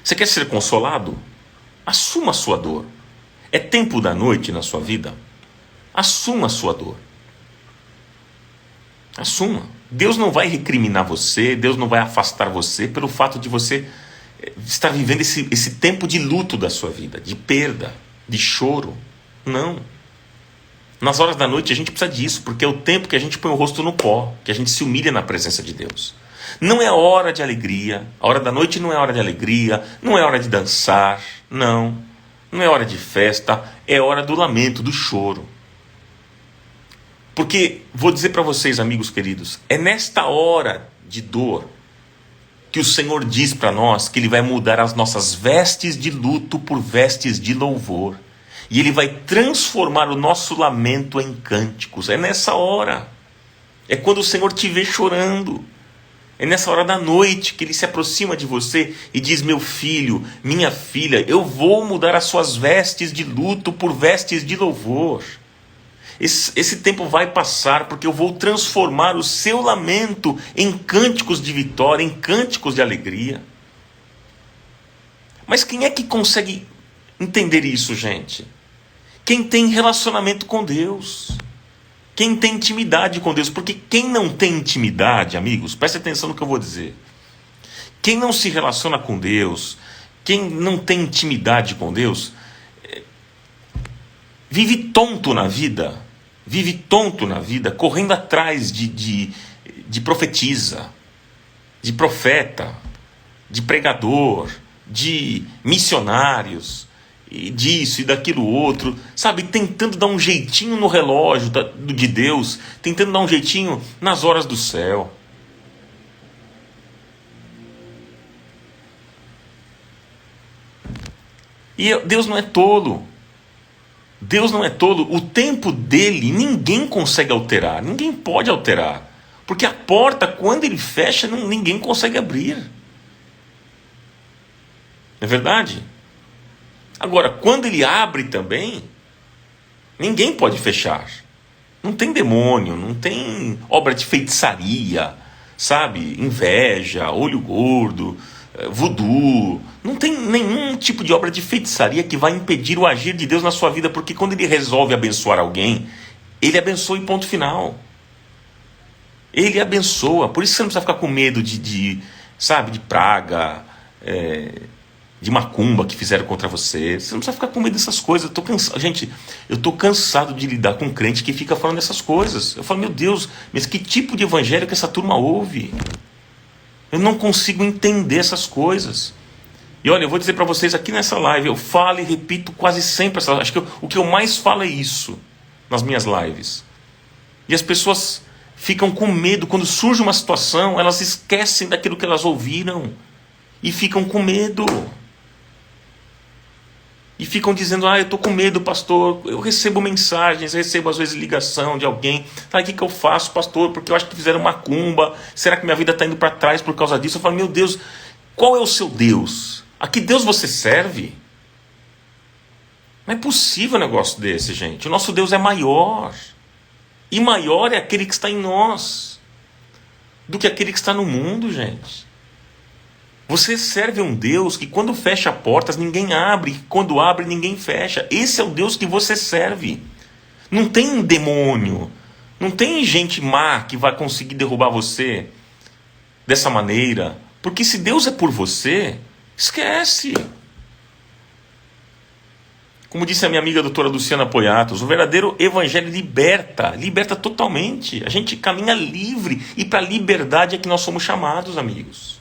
Você quer ser consolado? Assuma a sua dor. É tempo da noite na sua vida? Assuma a sua dor. Assuma. Deus não vai recriminar você, Deus não vai afastar você pelo fato de você estar vivendo esse tempo de luto da sua vida, de perda, de choro. Não. Nas horas da noite a gente precisa disso, porque é o tempo que a gente põe o rosto no pó, que a gente se humilha na presença de Deus. Não é hora de alegria, a hora da noite não é hora de alegria, não é hora de dançar, não é hora de festa, é hora do lamento, do choro. Porque, vou dizer para vocês, amigos queridos, é nesta hora de dor que o Senhor diz para nós que Ele vai mudar as nossas vestes de luto por vestes de louvor. E Ele vai transformar o nosso lamento em cânticos. É nessa hora. É quando o Senhor te vê chorando. É nessa hora da noite que Ele se aproxima de você e diz: meu filho, minha filha, eu vou mudar as suas vestes de luto por vestes de louvor. Esse tempo vai passar porque eu vou transformar o seu lamento em cânticos de vitória, em cânticos de alegria. Mas quem é que consegue entender isso, gente? Quem tem relacionamento com Deus. Quem tem intimidade com Deus. Porque quem não tem intimidade, amigos, preste atenção no que eu vou dizer. Quem não se relaciona com Deus, quem não tem intimidade com Deus, vive tonto na vida. Vive tonto na vida, correndo atrás de profetisa, de profeta, de pregador, de missionários, e disso e daquilo outro, sabe, tentando dar um jeitinho no relógio de Deus, tentando dar um jeitinho nas horas do céu. E Deus não é tolo. Deus não é tolo. O tempo dele ninguém consegue alterar, ninguém pode alterar, porque a porta, quando ele fecha, ninguém consegue abrir. Não é verdade? Agora, quando ele abre também, ninguém pode fechar. Não tem demônio, não tem obra de feitiçaria, sabe? Inveja, olho gordo, voodoo. Não tem nenhum tipo de obra de feitiçaria que vai impedir o agir de Deus na sua vida, porque quando Ele resolve abençoar alguém, Ele abençoa em ponto final. Ele abençoa. Por isso você não precisa ficar com medo sabe, de praga, de macumba que fizeram contra você. Você não precisa ficar com medo dessas coisas. Gente, eu estou cansado de lidar com crente que fica falando dessas coisas. Eu falo, meu Deus, mas que tipo de evangelho que essa turma ouve? Eu não consigo entender essas coisas. E olha, eu vou dizer para vocês aqui nessa live, eu falo e repito quase sempre, acho que o que eu mais falo é isso, nas minhas lives. E as pessoas ficam com medo, quando surge uma situação, elas esquecem daquilo que elas ouviram, e ficam com medo. E ficam dizendo, eu estou com medo, pastor, eu recebo mensagens, eu recebo às vezes ligação de alguém, o que eu faço, pastor, porque eu acho que fizeram macumba, será que minha vida está indo para trás por causa disso? Eu falo, meu Deus, qual é o seu Deus? A que Deus você serve? Não é possível um negócio desse, gente. O nosso Deus é maior, e maior é aquele que está em nós, do que aquele que está no mundo, gente. Você serve a um Deus que quando fecha portas ninguém abre, e quando abre ninguém fecha. Esse é o Deus que você serve. Não tem demônio, não tem gente má que vai conseguir derrubar você dessa maneira. Porque se Deus é por você, esquece. Como disse a minha amiga doutora Luciana Poiatos, o verdadeiro evangelho liberta totalmente. A gente caminha livre, e para a liberdade é que nós somos chamados, amigos.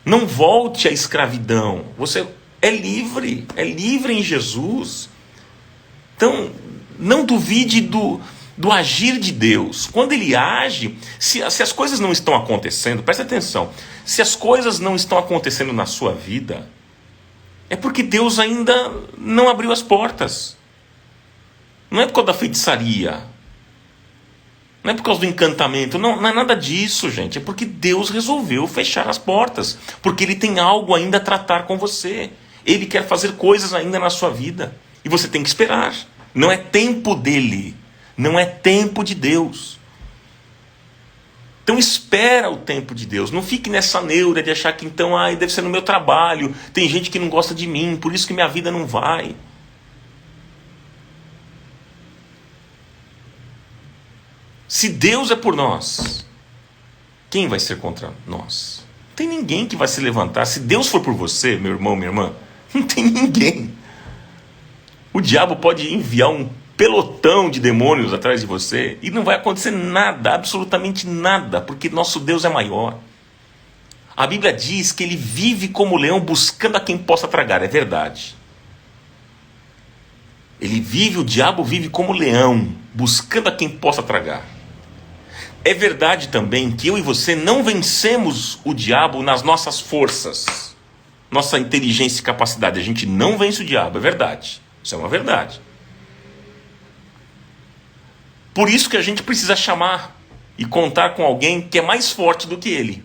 Não volte à escravidão. Você é livre em Jesus. Então, não duvide do agir de Deus. Quando Ele age, se as coisas não estão acontecendo, presta atenção, se as coisas não estão acontecendo na sua vida, é porque Deus ainda não abriu as portas. Não é por causa da feitiçaria, não é por causa do encantamento, não é nada disso, gente. É porque Deus resolveu fechar as portas, porque Ele tem algo ainda a tratar com você. Ele quer fazer coisas ainda na sua vida, e você tem que esperar. Não é tempo dele, não é tempo de Deus. Então espera o tempo de Deus. Não fique nessa neura de achar que então, deve ser no meu trabalho, tem gente que não gosta de mim, por isso que minha vida não vai. Se Deus é por nós, quem vai ser contra nós? Não tem ninguém que vai se levantar. Se Deus for por você, meu irmão, minha irmã, não tem ninguém. O diabo pode enviar um pelotão de demônios atrás de você e não vai acontecer nada, absolutamente nada, porque nosso Deus é maior. A Bíblia diz que Ele vive como leão buscando a quem possa tragar, é verdade. O diabo vive como leão, buscando a quem possa tragar. É verdade também que eu e você não vencemos o diabo nas nossas forças, nossa inteligência e capacidade. A gente não vence o diabo, é verdade. Isso é uma verdade. Por isso que a gente precisa chamar e contar com alguém que é mais forte do que ele,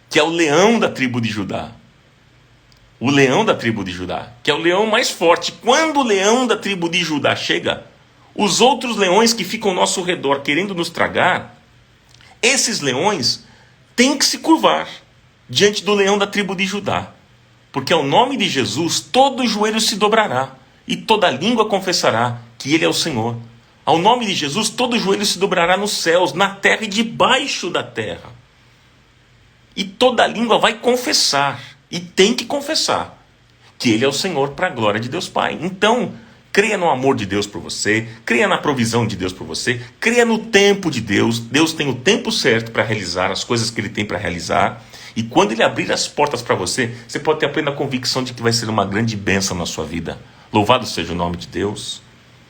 que é o leão da tribo de Judá. O leão da tribo de Judá, que é o leão mais forte. Quando o leão da tribo de Judá chega, os outros leões que ficam ao nosso redor querendo nos tragar, esses leões têm que se curvar diante do leão da tribo de Judá. Porque ao nome de Jesus todo joelho se dobrará e toda língua confessará que Ele é o Senhor. Ao nome de Jesus todo joelho se dobrará nos céus, na terra e debaixo da terra. E toda língua vai confessar, e tem que confessar, que Ele é o Senhor para a glória de Deus Pai. Então, creia no amor de Deus por você, creia na provisão de Deus por você, creia no tempo de Deus. Deus tem o tempo certo para realizar as coisas que Ele tem para realizar. E quando Ele abrir as portas para você, você pode ter a plena convicção de que vai ser uma grande bênção na sua vida. Louvado seja o nome de Deus.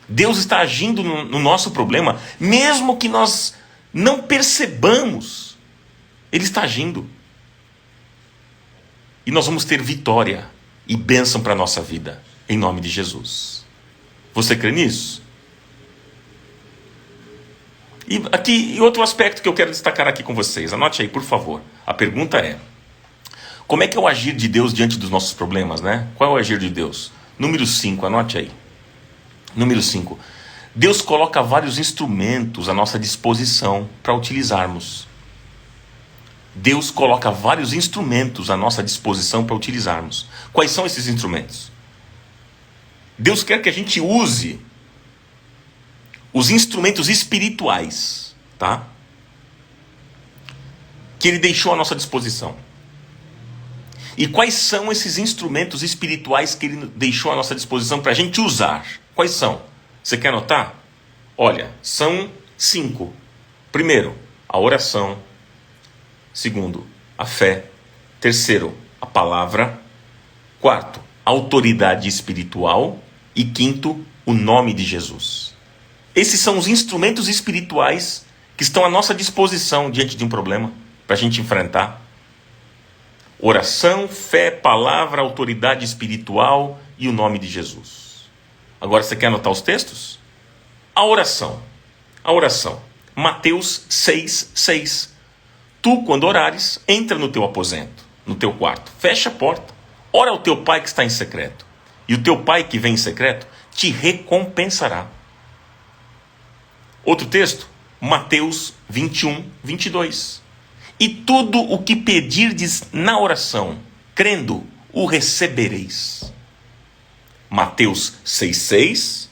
Deus está agindo no nosso problema, mesmo que nós não percebamos. Ele está agindo. E nós vamos ter vitória e bênção para a nossa vida, em nome de Jesus. Você crê nisso? E outro aspecto que eu quero destacar aqui com vocês, anote aí, por favor. A pergunta é: como é que é o agir de Deus diante dos nossos problemas, né? Qual é o agir de Deus? Número 5, anote aí. Número 5. Deus coloca vários instrumentos à nossa disposição para utilizarmos. Deus coloca vários instrumentos à nossa disposição para utilizarmos. Quais são esses instrumentos? Deus quer que a gente use os instrumentos espirituais, tá? Que Ele deixou à nossa disposição. E quais são esses instrumentos espirituais que Ele deixou à nossa disposição para a gente usar? Quais são? Você quer anotar? Olha, são 5. Primeiro, a oração. Segundo, a fé. Terceiro, a palavra. Quarto, a autoridade espiritual. E quinto, o nome de Jesus. Esses são os instrumentos espirituais que estão à nossa disposição diante de um problema, para a gente enfrentar. Oração, fé, palavra, autoridade espiritual e o nome de Jesus. Agora você quer anotar os textos? A oração. A oração. Mateus 6:6. Tu, quando orares, entra no teu aposento, no teu quarto, fecha a porta, ora ao teu pai que está em secreto, e o teu pai que vem em secreto te recompensará. Outro texto, Mateus 21:22. E tudo o que pedirdes na oração, crendo, o recebereis. Mateus 6:6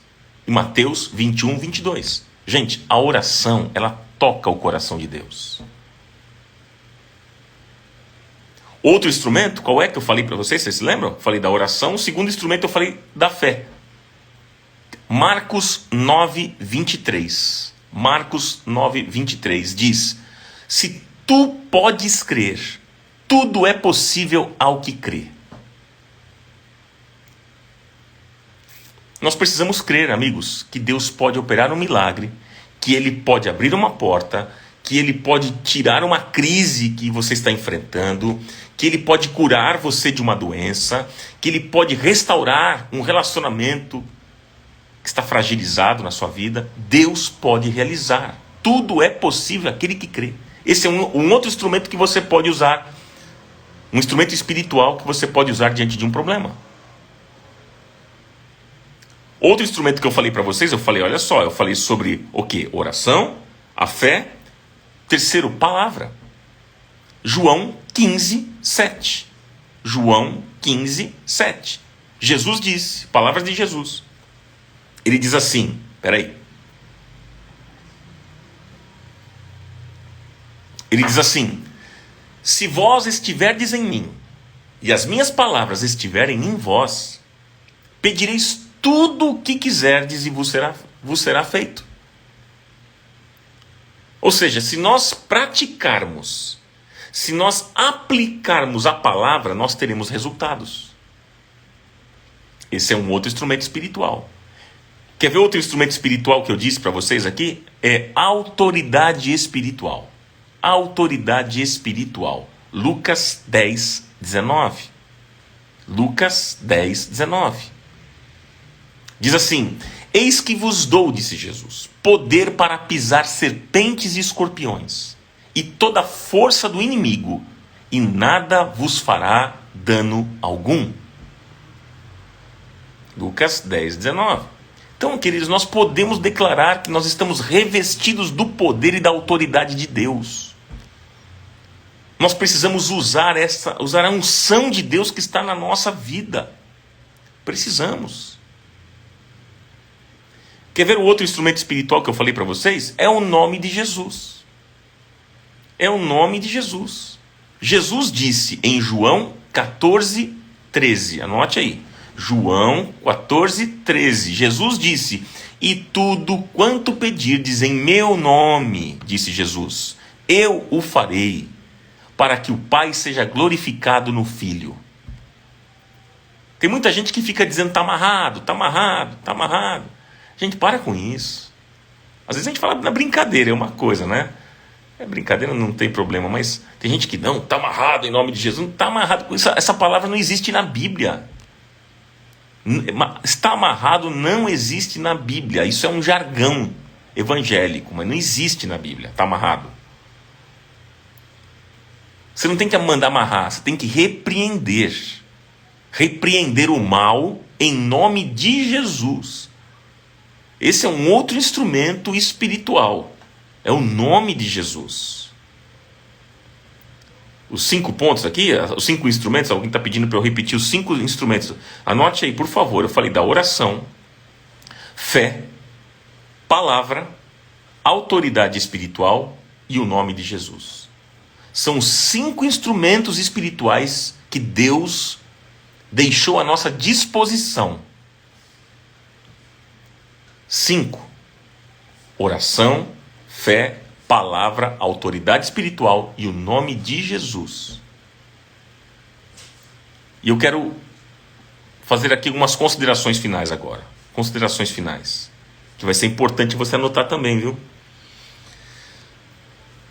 e Mateus 21:22. Gente, a oração, ela toca o coração de Deus. Outro instrumento, qual é que eu falei para vocês? Vocês se lembram? Falei da oração. O segundo instrumento eu falei da fé. Marcos 9:23. Marcos 9:23 diz: se tu podes crer, tudo é possível ao que crê. Nós precisamos crer, amigos, que Deus pode operar um milagre, que Ele pode abrir uma porta, que Ele pode tirar uma crise que você está enfrentando, que Ele pode curar você de uma doença, que Ele pode restaurar um relacionamento que está fragilizado na sua vida. Deus pode realizar. Tudo é possível àquele que crê. Esse é um outro instrumento que você pode usar. Um instrumento espiritual que você pode usar diante de um problema. Outro instrumento que eu falei para vocês, eu falei sobre o quê? Oração, a fé. Terceiro, palavra. João 15:7. João 15:7. Jesus disse, palavras de Jesus. Ele diz assim, peraí. Ele diz assim: se vós estiverdes em mim, e as minhas palavras estiverem em vós, pedireis tudo o que quiserdes e vos será feito. Ou seja, se nós praticarmos, se nós aplicarmos a palavra, nós teremos resultados. Esse é um outro instrumento espiritual. Quer ver outro instrumento espiritual que eu disse para vocês aqui? É autoridade espiritual. Autoridade espiritual. Lucas 10, 19. Lucas 10, 19. Diz assim: eis que vos dou, disse Jesus, poder para pisar serpentes e escorpiões, e toda a força do inimigo, e nada vos fará dano algum. Lucas 10, 19. Então, queridos, nós podemos declarar que nós estamos revestidos do poder e da autoridade de Deus. Nós precisamos usar a unção de Deus que está na nossa vida. Precisamos. Quer ver o outro instrumento espiritual que eu falei para vocês? É o nome de Jesus. É o nome de Jesus. Jesus disse em João 14, 13. Anote aí. João 14, 13. Jesus disse: e tudo quanto pedirdes em meu nome, disse Jesus, eu o farei, para que o Pai seja glorificado no Filho. Tem muita gente que fica dizendo: está amarrado, está amarrado, está amarrado. Gente, para com isso. Às vezes a gente fala na brincadeira, é uma coisa, né? É brincadeira, não tem problema, mas tem gente que não, está amarrado em nome de Jesus. Não está amarrado com isso. Essa palavra não existe na Bíblia. Está amarrado não existe na Bíblia. Isso é um jargão evangélico, mas não existe na Bíblia. Está amarrado. Você não tem que mandar amarrar, você tem que repreender. Repreender o mal em nome de Jesus. Esse é um outro instrumento espiritual. É o nome de Jesus. Os 5 pontos aqui, os 5 instrumentos, alguém está pedindo para eu repetir os 5 instrumentos. Anote aí, por favor. Eu falei da oração, fé, palavra, autoridade espiritual e o nome de Jesus. São 5 instrumentos espirituais que Deus deixou à nossa disposição. 5. Oração, fé, palavra, autoridade espiritual e o nome de Jesus. E eu quero fazer aqui algumas considerações finais agora. Considerações finais. Que vai ser importante você anotar também, viu?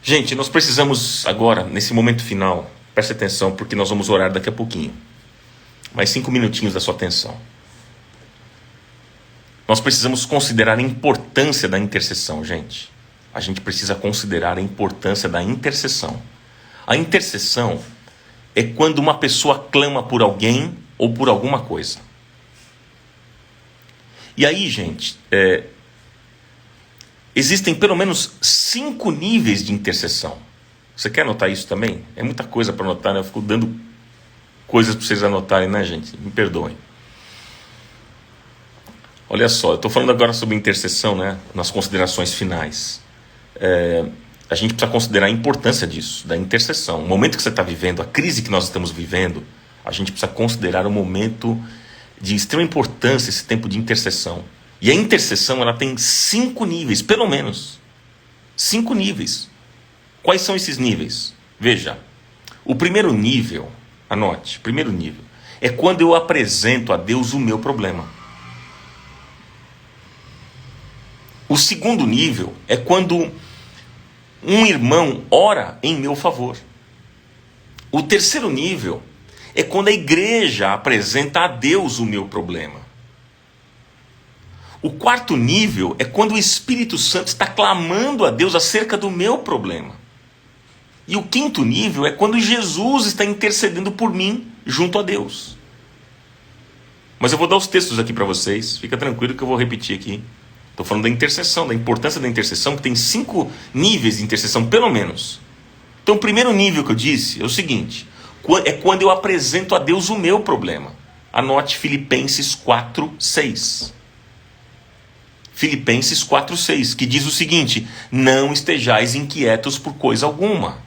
Gente, nós precisamos agora, nesse momento final, preste atenção, porque nós vamos orar daqui a pouquinho. Mais 5 minutinhos da sua atenção. Nós precisamos considerar a importância da intercessão, gente. A gente precisa considerar a importância da intercessão. A intercessão é quando uma pessoa clama por alguém ou por alguma coisa. E aí, gente, existem pelo menos 5 níveis de intercessão. Você quer anotar isso também? É muita coisa para anotar, né? Eu fico dando coisas para vocês anotarem, né, gente? Me perdoem. Olha só, eu estou falando agora sobre intercessão, né? Nas considerações finais. A gente precisa considerar a importância disso, da intercessão. O momento que você está vivendo, a crise que nós estamos vivendo, a gente precisa considerar um momento de extrema importância, esse tempo de intercessão. E a intercessão, ela tem 5 níveis, pelo menos. 5 níveis. Quais são esses níveis? Veja, o primeiro nível, anote, o primeiro nível, é quando eu apresento a Deus o meu problema. O segundo nível é quando um irmão ora em meu favor. O terceiro nível é quando a igreja apresenta a Deus o meu problema. O quarto nível é quando o Espírito Santo está clamando a Deus acerca do meu problema. E o quinto nível é quando Jesus está intercedendo por mim junto a Deus. Mas eu vou dar os textos aqui para vocês, fica tranquilo que eu vou repetir aqui. Estou falando da intercessão, da importância da intercessão, que tem 5 níveis de intercessão, pelo menos. Então, o primeiro nível que eu disse é o seguinte: é quando eu apresento a Deus o meu problema. Anote Filipenses 4:6. Filipenses 4:6, que diz o seguinte: não estejais inquietos por coisa alguma,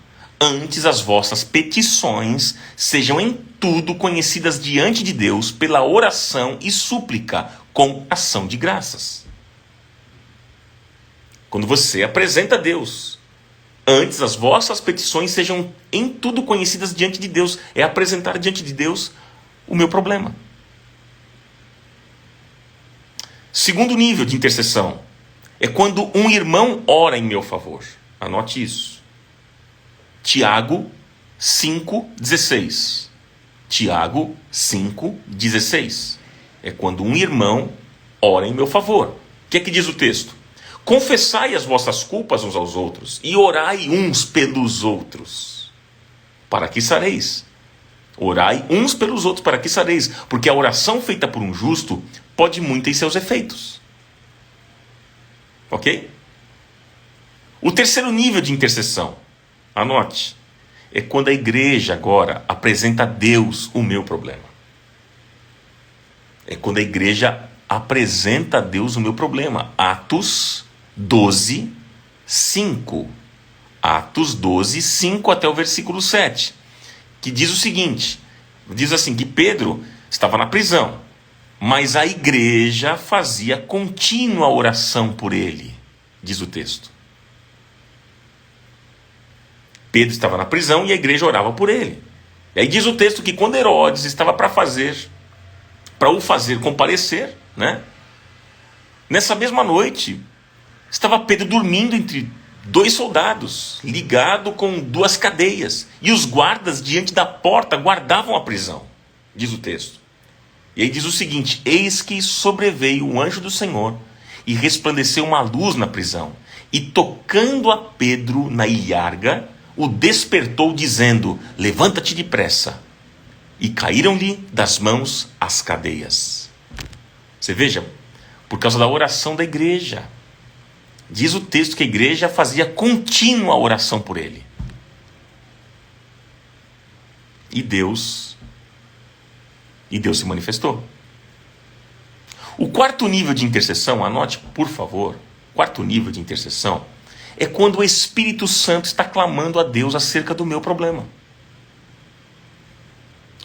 antes as vossas petições sejam em tudo conhecidas diante de Deus pela oração e súplica com ação de graças. Quando você apresenta a Deus, antes as vossas petições sejam em tudo conhecidas diante de Deus, é apresentar diante de Deus o meu problema. Segundo nível de intercessão é quando um irmão ora em meu favor. Anote isso. Tiago 5,16. Tiago 5,16. É quando um irmão ora em meu favor. O que é que diz o texto? Confessai as vossas culpas uns aos outros e orai uns pelos outros, para que sareis. Orai uns pelos outros, para que sareis. Porque a oração feita por um justo pode muito em seus efeitos. Ok? O terceiro nível de intercessão, anote, é quando a igreja agora apresenta a Deus o meu problema. É quando a igreja apresenta a Deus o meu problema. Atos 12, 5. Atos 12, 5 até o versículo 7. Que diz o seguinte, diz assim, que Pedro estava na prisão, mas a igreja fazia contínua oração por ele, diz o texto. Pedro estava na prisão e a igreja orava por ele. E aí diz o texto que quando Herodes estava para o fazer comparecer, né? Nessa mesma noite, estava Pedro dormindo entre dois soldados, ligado com duas cadeias, e os guardas diante da porta guardavam a prisão, diz o texto. E aí diz o seguinte: eis que sobreveio um anjo do Senhor, e resplandeceu uma luz na prisão, e tocando a Pedro na ilharga, o despertou, dizendo: levanta-te depressa. E caíram-lhe das mãos as cadeias. Você veja, por causa da oração da igreja. Diz o texto que a igreja fazia contínua oração por ele. E Deus se manifestou. O quarto nível de intercessão, anote por favor, quarto nível de intercessão, é quando o Espírito Santo está clamando a Deus acerca do meu problema.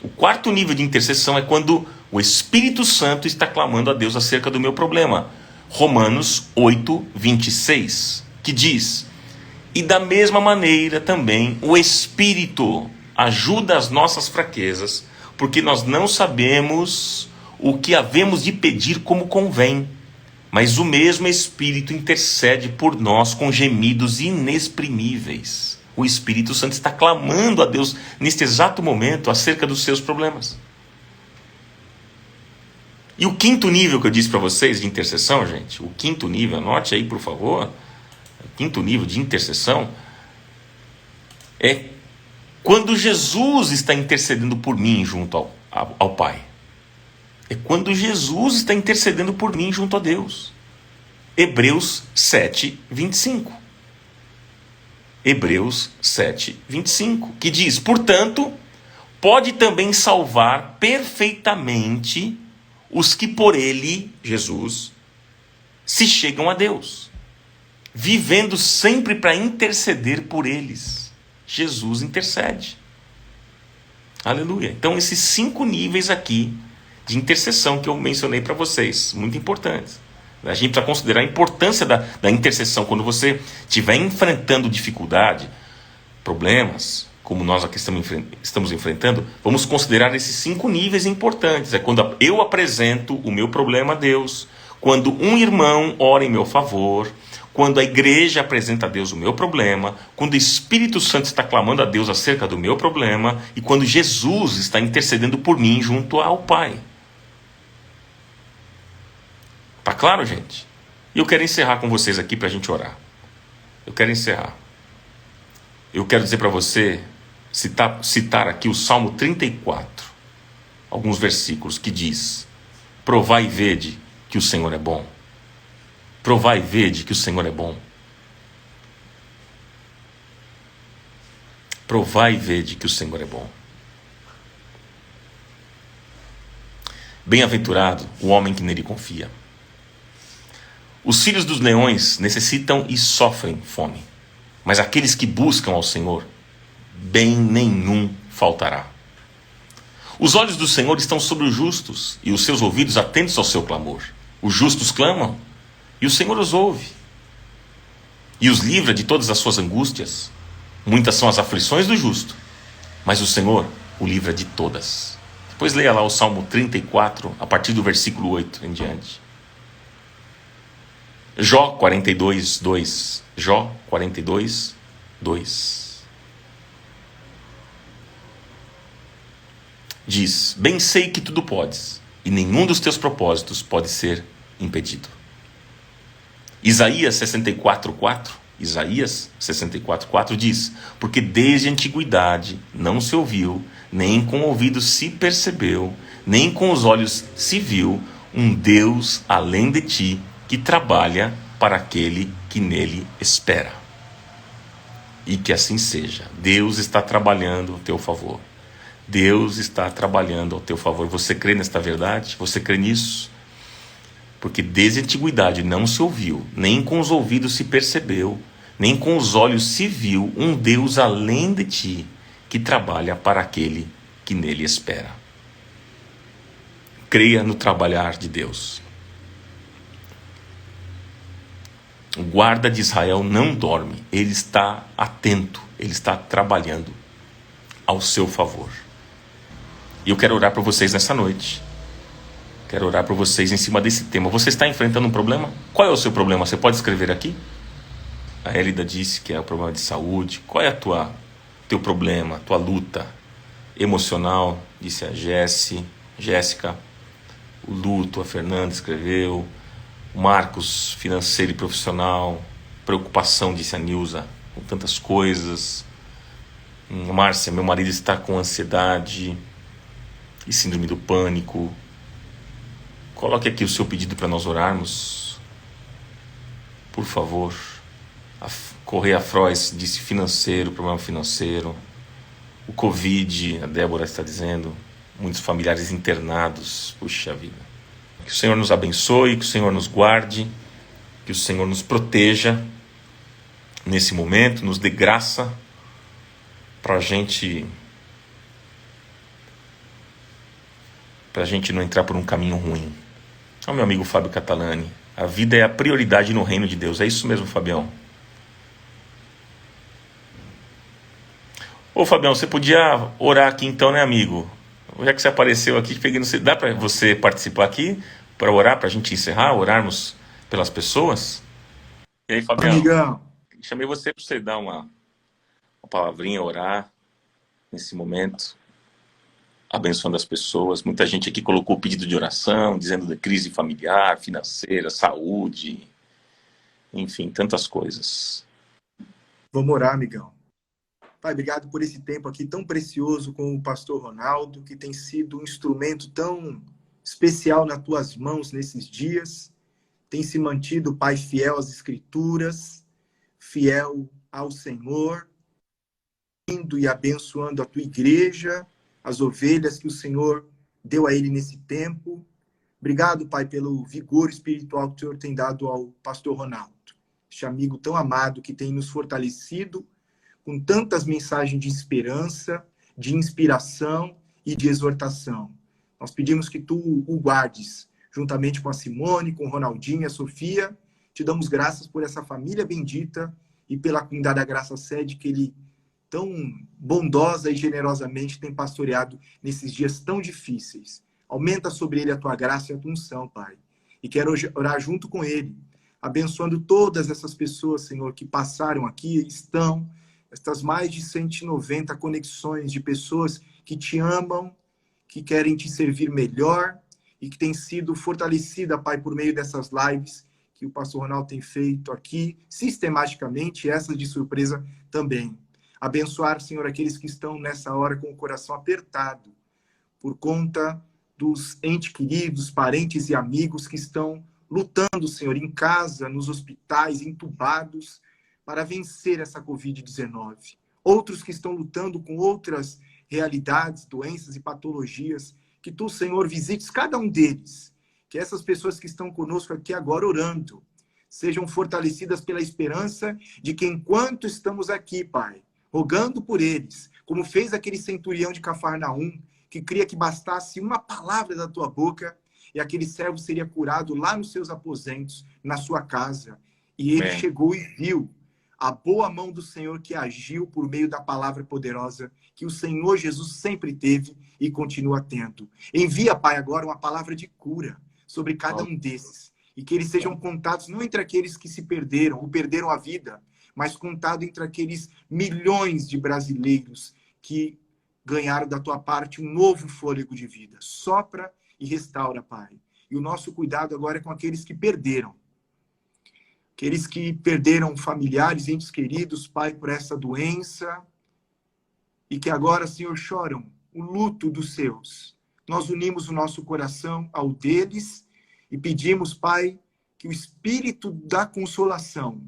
O quarto nível de intercessão é quando o Espírito Santo está clamando a Deus acerca do meu problema. Romanos 8, 26, que diz: e da mesma maneira também o Espírito ajuda as nossas fraquezas, porque nós não sabemos o que havemos de pedir como convém, mas o mesmo Espírito intercede por nós com gemidos inexprimíveis. O Espírito Santo está clamando a Deus neste exato momento acerca dos seus problemas. E o quinto nível que eu disse para vocês de intercessão, gente, o quinto nível, anote aí por favor, o quinto nível de intercessão é quando Jesus está intercedendo por mim junto ao Pai. É quando Jesus está intercedendo por mim junto a Deus. Hebreus 7, 25. Hebreus 7, 25, que diz: portanto, pode também salvar perfeitamente os que por ele, Jesus, se chegam a Deus, vivendo sempre para interceder por eles. Jesus intercede. Aleluia. Então esses 5 níveis aqui de intercessão que eu mencionei para vocês, muito importantes. A gente precisa considerar a importância da intercessão. Quando você estiver enfrentando dificuldade, problemas, como nós aqui estamos enfrentando, vamos considerar esses 5 níveis importantes. É quando eu apresento o meu problema a Deus, quando um irmão ora em meu favor, quando a igreja apresenta a Deus o meu problema, quando o Espírito Santo está clamando a Deus acerca do meu problema, e quando Jesus está intercedendo por mim junto ao Pai. Tá claro, gente? E eu quero encerrar com vocês aqui para a gente orar. Eu quero encerrar. Eu quero dizer para você, citar aqui o Salmo 34, alguns versículos que diz: provai e vede que o Senhor é bom. Provai e vede que o Senhor é bom. Provai e vede que o Senhor é bom. Bem-aventurado o homem que nele confia. Os filhos dos leões necessitam e sofrem fome, mas aqueles que buscam ao Senhor, bem nenhum faltará. Os olhos do Senhor estão sobre os justos, e os seus ouvidos atentos ao seu clamor. Os justos clamam, e o Senhor os ouve, e os livra de todas as suas angústias. Muitas são as aflições do justo, mas o Senhor o livra de todas. Depois leia lá o Salmo 34, a partir do versículo 8 em diante. Jó 42, 2. Jó 42, 2. Diz: bem sei que tudo podes, e nenhum dos teus propósitos pode ser impedido. Isaías 64, 4. Isaías 64, 4 diz: porque desde a antiguidade não se ouviu, nem com o ouvido se percebeu, nem com os olhos se viu, um Deus além de ti, que trabalha para aquele que nele espera. E que assim seja. Deus está trabalhando ao teu favor. Deus está trabalhando ao teu favor. Você crê nesta verdade? Você crê nisso? Porque desde a antiguidade não se ouviu, nem com os ouvidos se percebeu, nem com os olhos se viu, um Deus além de ti, que trabalha para aquele que nele espera. Creia no trabalhar de Deus. O guarda de Israel não dorme, ele está atento, ele está trabalhando ao seu favor. E eu quero orar por vocês nessa noite. Quero orar por vocês em cima desse tema. Você está enfrentando um problema? Qual é o seu problema? Você pode escrever aqui? A Elida disse que é o problema de saúde. Qual é teu problema, tua luta emocional? Disse a Jéssica. O luto, a Fernanda escreveu. O Marcos, financeiro e profissional. Preocupação, disse a Nilza, com tantas coisas. Márcia, meu marido está com ansiedade e síndrome do pânico. Coloque aqui o seu pedido para nós orarmos. Por favor. A Correia Frois disse financeiro, problema financeiro. O Covid, a Débora está dizendo. Muitos familiares internados. Puxa vida. Que o Senhor nos abençoe, que o Senhor nos guarde, que o Senhor nos proteja nesse momento, nos dê graça para a gente não entrar por um caminho ruim. Então, meu amigo Fábio Catalani, a vida é a prioridade no reino de Deus. É isso mesmo, Fabião? Ô, Fabião, você podia orar aqui então, né, amigo? Já que você apareceu aqui, dá para você participar aqui para orar, para a gente encerrar, orarmos pelas pessoas? E aí, Fabião? Amigão. Chamei você para você dar uma palavrinha, orar nesse momento, abençoando as pessoas. Muita gente aqui colocou pedido de oração, dizendo da crise familiar, financeira, saúde, enfim, tantas coisas. Vamos orar, amigão. Pai, obrigado por esse tempo aqui tão precioso com o pastor Ronaldo, que tem sido um instrumento tão especial nas tuas mãos nesses dias. Tem se mantido, Pai, fiel às Escrituras, fiel ao Senhor, indo e abençoando a tua igreja, as ovelhas que o Senhor deu a ele nesse tempo. Obrigado, Pai, pelo vigor espiritual que o Senhor tem dado ao pastor Ronaldo, este amigo tão amado que tem nos fortalecido com tantas mensagens de esperança, de inspiração e de exortação. Nós pedimos que tu o guardes, juntamente com a Simone, com o Ronaldinho, a Sofia. Te damos graças por essa família bendita e pela comunidade da Graça Sede que ele tão bondosa e generosamente tem pastoreado nesses dias tão difíceis. Aumenta sobre ele a tua graça e a tua unção, Pai. E quero orar junto com ele, abençoando todas essas pessoas, Senhor, que passaram aqui, estão, estas mais de 190 conexões de pessoas que te amam, que querem te servir melhor e que têm sido fortalecida, Pai, por meio dessas lives que o pastor Ronaldo tem feito aqui, sistematicamente, essas de surpresa também. Abençoar, Senhor, aqueles que estão nessa hora com o coração apertado por conta dos entes queridos, parentes e amigos que estão lutando, Senhor, em casa, nos hospitais, entubados, para vencer essa Covid-19. Outros que estão lutando com outras realidades, doenças e patologias, que tu, Senhor, visites cada um deles. Que essas pessoas que estão conosco aqui agora orando, sejam fortalecidas pela esperança de que enquanto estamos aqui, Pai, rogando por eles, como fez aquele centurião de Cafarnaum, que cria que bastasse uma palavra da tua boca e aquele servo seria curado lá nos seus aposentos, na sua casa. E ele chegou e viu a boa mão do Senhor que agiu por meio da palavra poderosa que o Senhor Jesus sempre teve e continua tendo. Envia, Pai, agora uma palavra de cura sobre cada um desses. e que eles sejam contados não entre aqueles que se perderam ou perderam a vida, mas contado entre aqueles milhões de brasileiros que ganharam da tua parte um novo fôlego de vida. Sopra e restaura, Pai. E o nosso cuidado agora é com aqueles que perderam. Aqueles que perderam familiares, entes queridos, Pai, por essa doença, e que agora, Senhor, choram o luto dos seus. Nós unimos o nosso coração ao deles e pedimos, Pai, que o Espírito da consolação,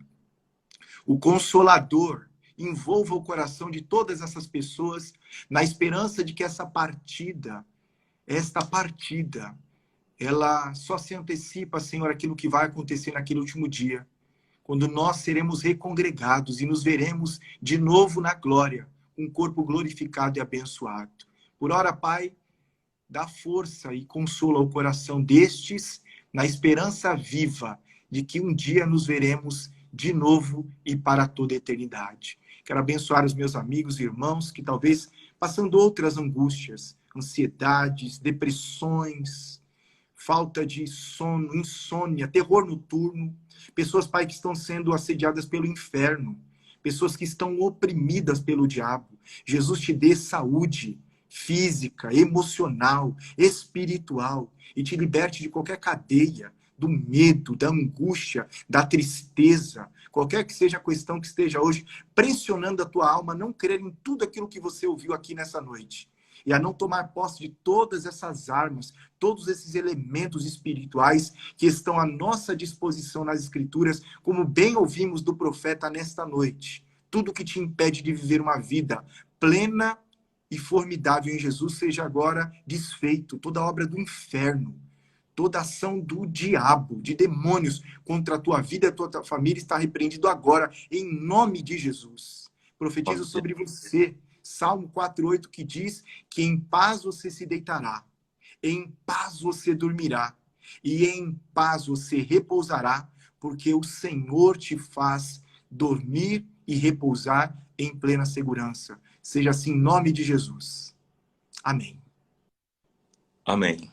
o Consolador, envolva o coração de todas essas pessoas na esperança de que esta partida, ela só se antecipa, Senhor, aquilo que vai acontecer naquele último dia, quando nós seremos recongregados e nos veremos de novo na glória, um corpo glorificado e abençoado. Por ora, Pai, dá força e consola o coração destes na esperança viva de que um dia nos veremos de novo e para toda a eternidade. Quero abençoar os meus amigos e irmãos que talvez passando outras angústias, ansiedades, depressões, falta de sono, insônia, terror noturno, pessoas, Pai, que estão sendo assediadas pelo inferno, pessoas que estão oprimidas pelo diabo. Jesus te dê saúde física, emocional, espiritual e te liberte de qualquer cadeia, do medo, da angústia, da tristeza, qualquer que seja a questão que esteja hoje pressionando a tua alma a não crer em tudo aquilo que você ouviu aqui nessa noite. E a não tomar posse de todas essas armas, todos esses elementos espirituais que estão à nossa disposição nas Escrituras, como bem ouvimos do profeta nesta noite. Tudo que te impede de viver uma vida plena e formidável em Jesus seja agora desfeito. Toda obra do inferno, toda ação do diabo, de demônios contra a tua vida e a tua família está repreendido agora, em nome de Jesus. Profetizo sobre você Salmo 4:8, que diz que em paz você se deitará, em paz você dormirá, e em paz você repousará, porque o Senhor te faz dormir e repousar em plena segurança. Seja assim em nome de Jesus. Amém. Amém.